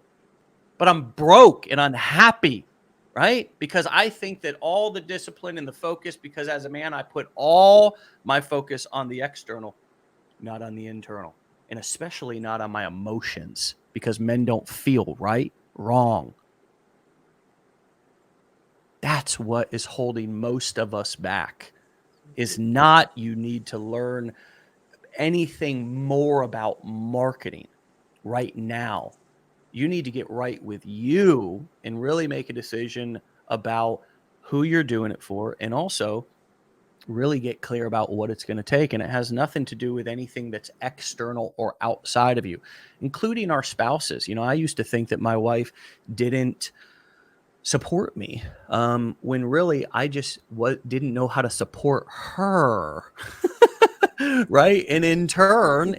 but I'm broke and unhappy, right? Because I think that all the discipline and the focus, because as a man, I put all my focus on the external, not on the internal, and especially not on my emotions, because men don't feel right, wrong. That's what is holding most of us back, is not you need to learn anything more about marketing right now. You need to get right with you and really make a decision about who you're doing it for, and also really get clear about what it's going to take. And it has nothing to do with anything that's external or outside of you, including our spouses. You know, I used to think that my wife didn't support me, when really I just didn't know how to support her. Right. And in turn,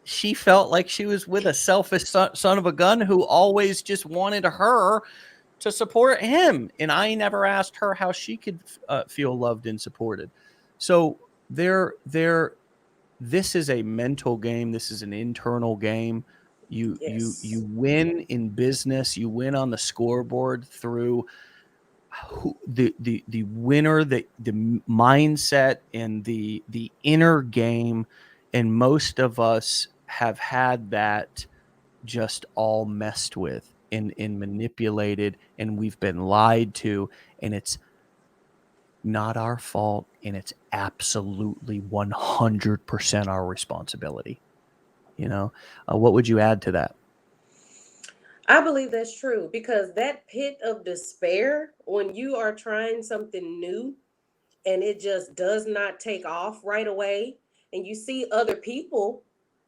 she felt like she was with a selfish son of a gun who always just wanted her to support him. And I never asked her how she could feel loved and supported. So this is a mental game. This is an internal game. You win in business. You win on the scoreboard through the winner, the mindset and the inner game. And most of us have had that just all messed with and manipulated, and we've been lied to, and it's not our fault, and it's absolutely 100% our responsibility. You know, what would you add to that? I believe that's true, because that pit of despair, when you are trying something new and it just does not take off right away, and you see other people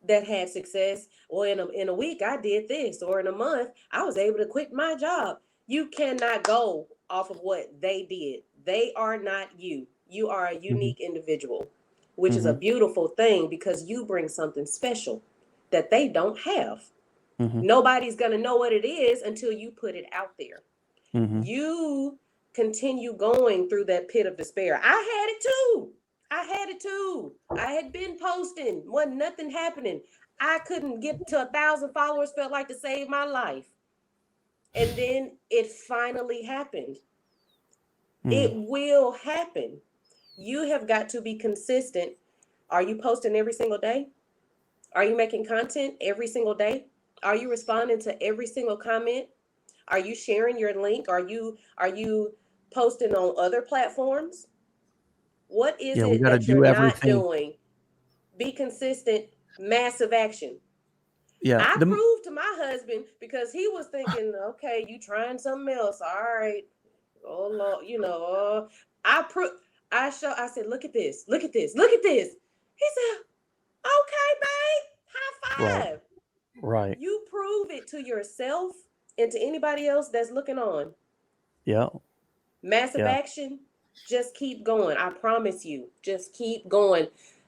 that had success, or in a week I did this, or in a month I was able to quit my job. You cannot go off of what they did. They are not you. You are a unique individual, which is a beautiful thing because you bring something special that they don't have. Nobody's going to know what it is until you put it out there. You continue going through that pit of despair. I had it too. I had been posting, wasn't nothing happening. I couldn't get to 1,000 followers, felt like to save my life. And then it finally happened. It will happen. You have got to be consistent. Are you posting every single day? Are you making content every single day? Are you responding to every single comment? Are you sharing your link? Are you posting on other platforms? What is Yeah, we it got to that you're do not everything. doing? Be consistent, massive action. Yeah. I proved to my husband because he was thinking, okay, you trying something else. All right. Oh Lord, I said, look at this, look at this, look at this. He said, okay, babe, high five. Right. You prove it to yourself and to anybody else that's looking on. Yeah. Massive action, just keep going. I promise you, just keep going.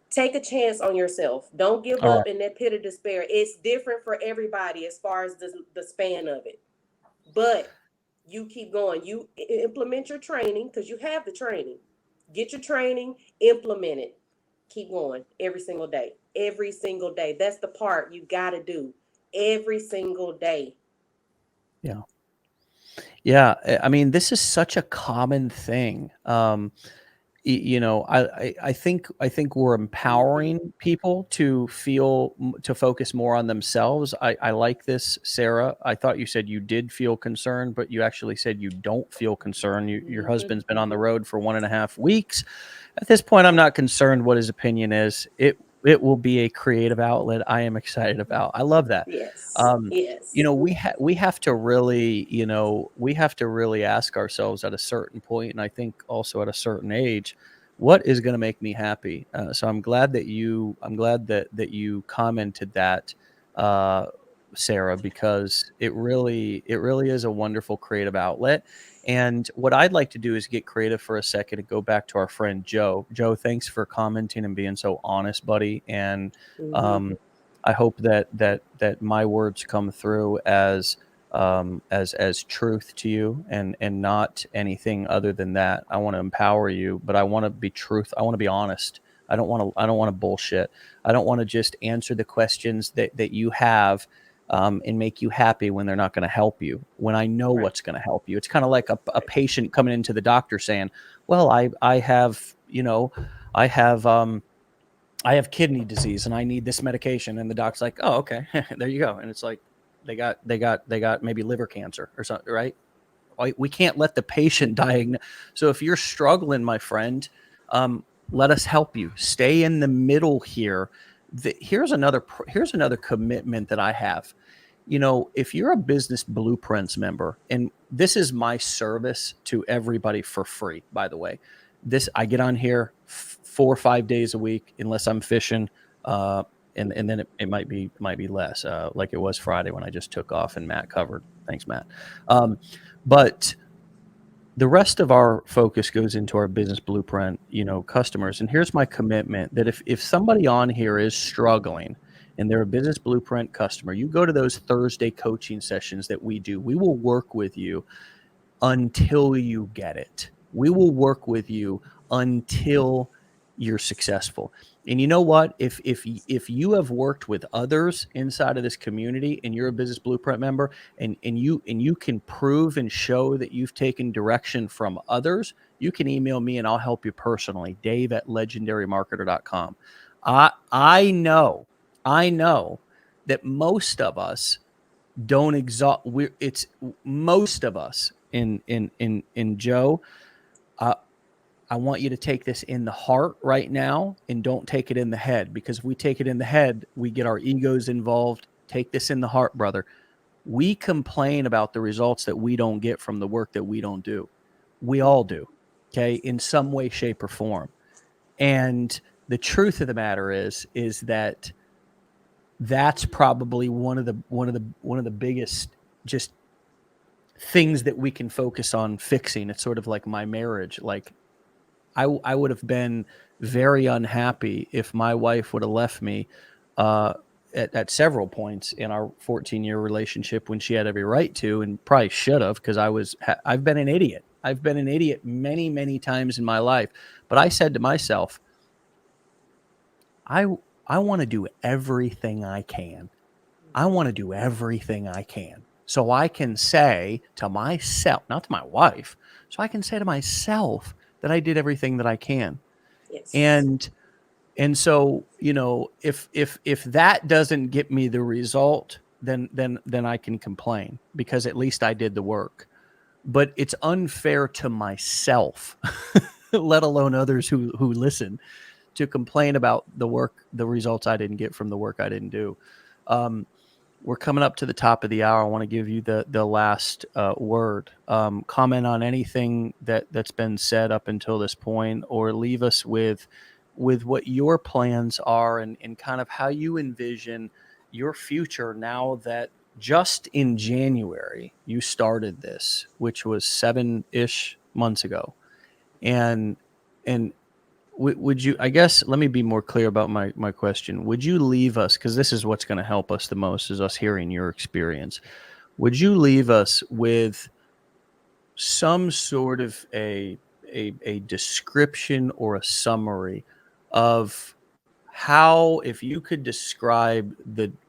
Take a chance on yourself. Don't give up in that pit of despair. It's different for everybody as far as the span of it. But you keep going. You implement your training because you have the training. Get your training, implement it. Keep going every single day. Every single day. That's the part you got to do every single day. Yeah. Yeah. I mean, this is such a common thing. I think we're empowering people to to focus more on themselves. I like this, Sarah. I thought you said you did feel concerned, but you actually said you don't feel concerned. Your husband's been on the road for 1.5 weeks. At this point, I'm not concerned what his opinion is. It will be a creative outlet I am excited about. I love that. Yes. Yes. We have to really, we have to really ask ourselves at a certain point, and I think also at a certain age, what is going to make me happy? So I'm glad that you commented that, Sarah, because it really is a wonderful creative outlet. And what I'd like to do is get creative for a second and go back to our friend Joe. Joe, thanks for commenting and being so honest, buddy. And I hope that my words come through as truth to you and not anything other than that. I want to empower you, but I want to be truth. I want to be honest. I don't want to bullshit. I don't want to just answer the questions that you have and make you happy when they're not going to help you, when I know what's going to help you. It's kind of like a patient coming into the doctor saying, well, I have kidney disease and I need this medication. And the doc's like, oh, okay, there you go. And it's like, they got maybe liver cancer or something, right? We can't let the patient diagnose. So if you're struggling, my friend, let us help you. Stay in the middle here. Here's another commitment that I have. If you're a Business Blueprints member, and this is my service to everybody for free, by the way, I get on here 4 or 5 days a week, unless I'm fishing. And then it might be less, like it was Friday when I just took off and Matt covered. Thanks, Matt. But the rest of our focus goes into our Business Blueprint, customers. And here's my commitment that if somebody on here is struggling and they're a Business Blueprint customer, you go to those Thursday coaching sessions that we do. We will work with you until you get it. We will work with you until you're successful. And you know what? If you have worked with others inside of this community and you're a Business Blueprint member and you can prove and show that you've taken direction from others, you can email me and I'll help you personally, dave@legendarymarketer.com. I know that most of us don't exhaust. It's most of us in Joe. I want you to take this in the heart right now and don't take it in the head, because if we take it in the head, we get our egos involved. Take this in the heart, brother. We complain about the results that we don't get from the work that we don't do. We all do, okay, in some way, shape, or form. And the truth of the matter is that that's probably one of the biggest just things that we can focus on fixing. It's sort of like my marriage. Like I would have been very unhappy if my wife would have left me at several points in our 14-year relationship when she had every right to, and probably should have, because I've been an idiot. I've been an idiot many, many times in my life. But I said to myself, I want to do everything I can. I want to do everything I can. So I can say to myself, not to my wife, so I can say to myself that I did everything that I can. Yes. And so, if that doesn't get me the result, then I can complain, because at least I did the work. But it's unfair to myself, let alone others who listen, to complain about the results I didn't get from the work I didn't do. We're coming up to the top of the hour. I want to give you the last word. Comment on anything that's been said up until this point, or leave us with what your plans are, and kind of how you envision your future now that just in January you started this, which was 7-ish months ago. And would you, I guess, let me be more clear about my question. Would you leave us, because this is what's going to help us the most, is us hearing your experience. Would you leave us with some sort of a description or a summary of how, if you could describe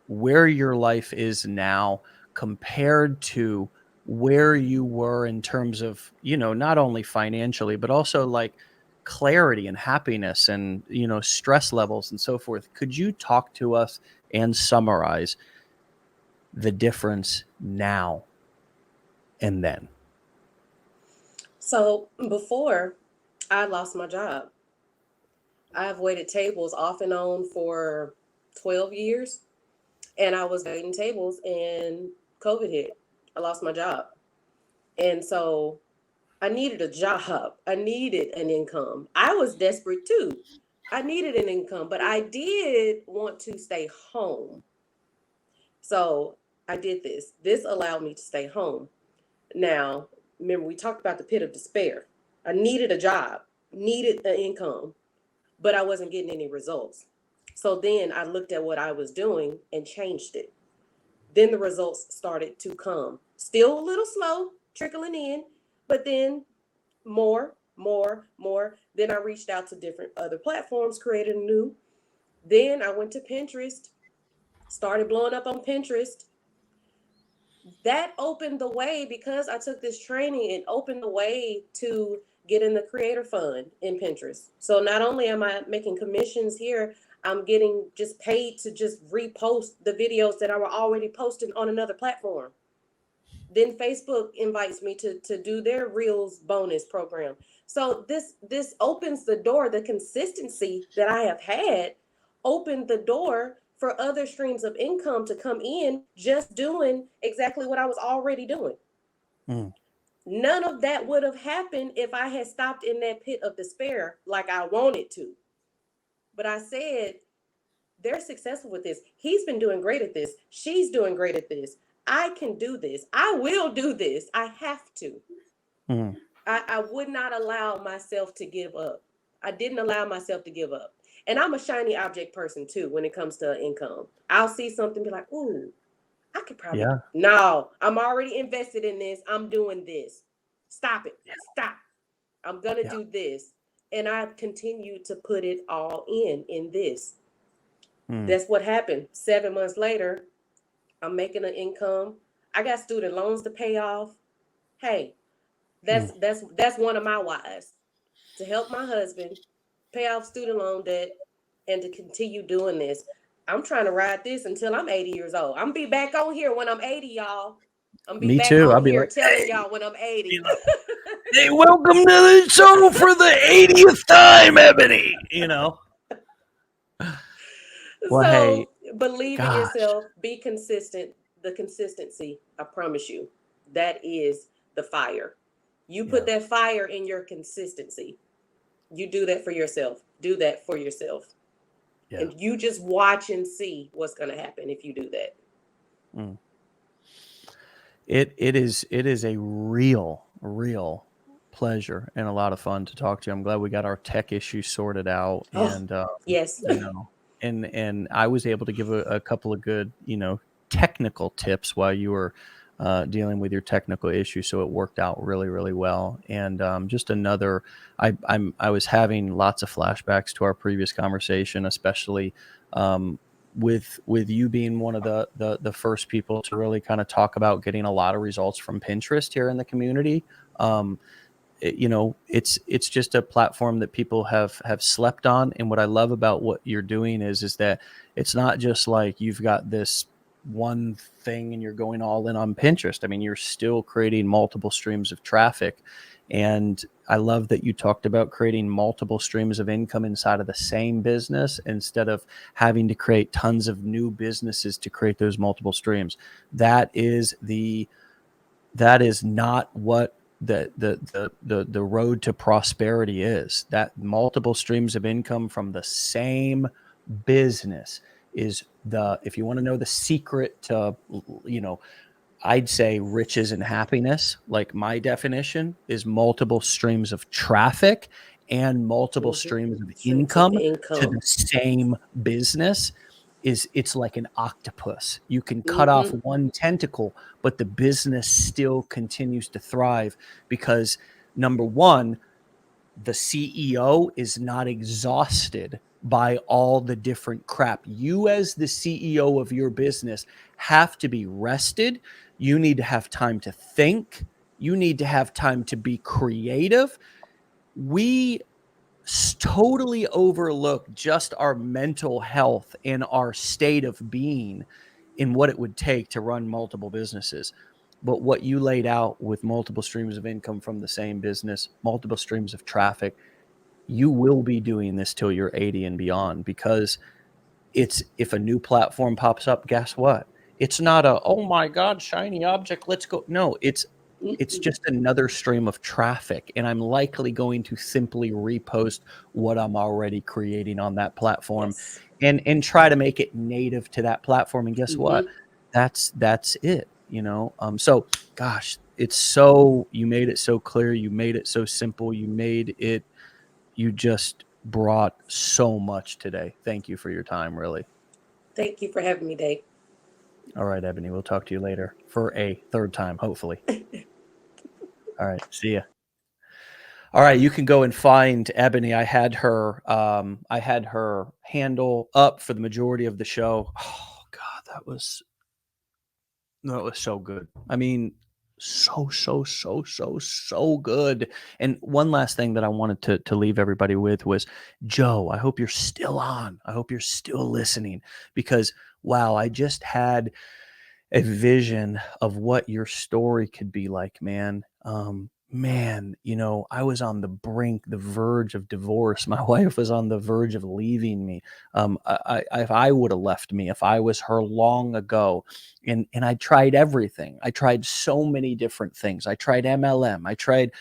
where your life is now compared to where you were in terms of, not only financially, but also like clarity and happiness and, stress levels and so forth. Could you talk to us and summarize the difference now and then? So before I lost my job, I've waited tables off and on for 12 years. And I was waiting tables and COVID hit. I lost my job. And so I needed a job. I needed an income. I was desperate too. I needed an income, but I did want to stay home. So I did this. This allowed me to stay home. Now, remember, we talked about the pit of despair. I needed a job, needed an income, but I wasn't getting any results. So then I looked at what I was doing and changed it. Then the results started to come. Still a little slow, trickling in, but then more. Then I reached out to different other platforms, created a new. Then I went to Pinterest, started blowing up on Pinterest. That opened the way, because I took this training, and opened the way to get in the creator fund in Pinterest. So not only am I making commissions here, I'm getting just paid to just repost the videos that I were already posting on another platform. Then Facebook invites me to do their Reels bonus program. So this opens the door. The consistency that I have had opened the door for other streams of income to come in, just doing exactly what I was already doing. Mm. None of that would have happened if I had stopped in that pit of despair like I wanted to. But I said, they're successful with this. He's been doing great at this. She's doing great at this. I can do this. I will do this. I have to. Mm. I would not allow myself to give up. I didn't allow myself to give up. And I'm a shiny object person too when it comes to income. I'll see something, be like, ooh, I could probably. Yeah. No, I'm already invested in this. I'm doing this. Stop it. Stop. I'm going to do this. And I continue to put it all in this. That's what happened. 7 months later, I'm making an income. I got student loans to pay off. Hey, that's one of my whys, to help my husband pay off student loan debt and to continue doing this. I'm trying to ride this until I'm 80 years old. I'm gonna be back on here when I'm 80, y'all. I'm gonna be Me back too. I'll on be here like, telling hey, y'all when I'm 80. hey, welcome to the show for the 80th time, Ebony. Well, hey, So believe in gosh, yourself, be consistent. The consistency, I promise you, that is the fire. You put yeah. that fire in your consistency. You do that for yourself. Do that for yourself. Yeah. And you just watch and see what's going to happen if you do that. Mm. It is a real pleasure and a lot of fun to talk to you. I'm glad we got our tech issue sorted out, Oh, and yes. you know, and I was able to give a couple of good, technical tips while you were dealing with your technical issue, so it worked out really well. And just another, I was having lots of flashbacks to our previous conversation, especially with you being one of the first people to really kind of talk about getting a lot of results from Pinterest here in the community. Um, it's just a platform that people have slept on. And what I love about what you're doing is that it's not just like you've got this one thing and you're going all in on Pinterest. I mean, you're still creating multiple streams of traffic. And I love that you talked about creating multiple streams of income inside of the same business instead of having to create tons of new businesses to create those multiple streams. That is not what the road to prosperity is. That multiple streams of income from the same business is if you want to know the secret to, I'd say riches and happiness, like my definition is multiple streams of traffic and multiple streams of Streams of income to income. the same business. It's like an octopus. You can cut off one tentacle, but the business still continues to thrive because, number one, the CEO is not exhausted by all the different crap. You, as the CEO of your business, have to be rested. You need to have time to think. You need to have time to be creative. We totally overlook just our mental health and our state of being in what it would take to run multiple businesses. But what you laid out with multiple streams of income from the same business, multiple streams of traffic, you will be doing this till you're 80 and beyond, because if a new platform pops up, guess what? It's not oh my God, shiny object, let's go. No, it's just another stream of traffic. And I'm likely going to simply repost what I'm already creating on that platform Yes. and try to make it native to that platform. And guess what? That's it, So gosh, you made it so clear. You made it so simple. You just brought so much today. Thank you for your time, really. Thank you for having me, Dave. All right, Ebony, we'll talk to you later for a third time, hopefully. All right, see ya. All right, you can go and find Ebony. I had her handle up for the majority of the show. Oh God, that was so good. I mean, so good. And one last thing that I wanted to leave everybody with was, Joe, I hope you're still on. I hope you're still listening, because wow, I just had a vision of what your story could be like, man. I was on the verge of divorce. My wife was on the verge of leaving me. If I would have left me, if I was her long ago, and I tried everything. I tried so many different things. I tried MLM. I tried,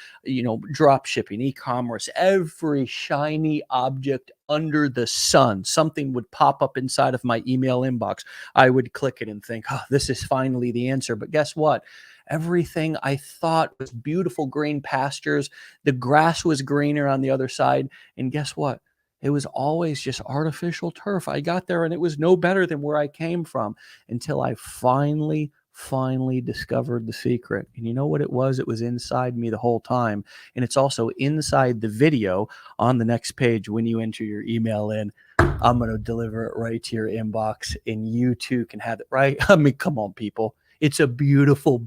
drop shipping, e-commerce, every shiny object under the sun. Something would pop up inside of my email inbox. I would click it and think, oh, this is finally the answer. But guess what? Everything I thought was beautiful green pastures, the grass was greener on the other side. And guess what? It was always just artificial turf. I got there and it was no better than where I came from, until I finally discovered the secret. And you know what it was? It was inside me the whole time. And it's also inside the video on the next page. When you enter your email in, I'm going to deliver it right to your inbox, and you too can have it, right? I mean, come on, people. It's a beautiful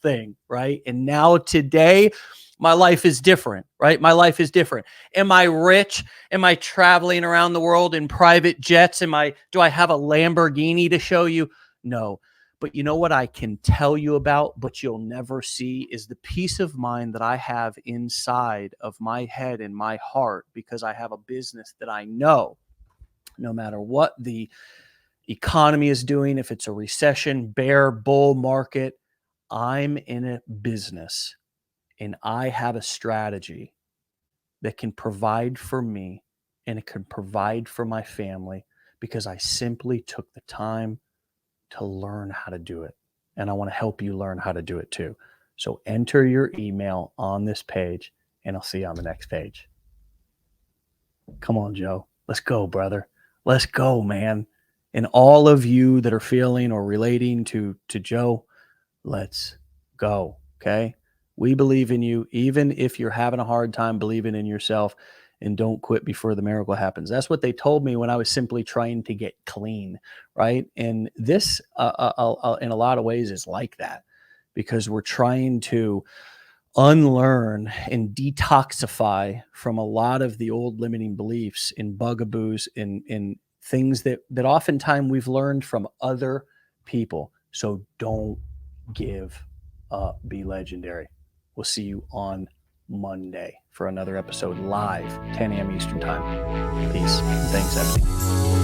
thing, right? And now today, my life is different, right? My life is different. Am I rich? Am I traveling around the world in private jets? Do I have a Lamborghini to show you? No. But you know what I can tell you about, but you'll never see, is the peace of mind that I have inside of my head and my heart, because I have a business that I know, no matter what the economy is doing, if it's a recession, bear, bull market, I'm in a business and I have a strategy that can provide for me and it can provide for my family because I simply took the time to learn how to do it. And I want to help you learn how to do it too. So enter your email on this page and I'll see you on the next page. Come on, Joe. Let's go, brother. Let's go, man. And all of you that are feeling or relating to Joe, let's go. Okay. We believe in you, even if you're having a hard time believing in yourself, and don't quit before the miracle happens. That's what they told me when I was simply trying to get clean. Right. And this, in a lot of ways, is like that because we're trying to unlearn and detoxify from a lot of the old limiting beliefs and bugaboos in things that oftentimes we've learned from other people. So don't give up. Be legendary. We'll see you on Monday for another episode live, 10 a.m. Eastern time. Peace. Thanks, Ebony.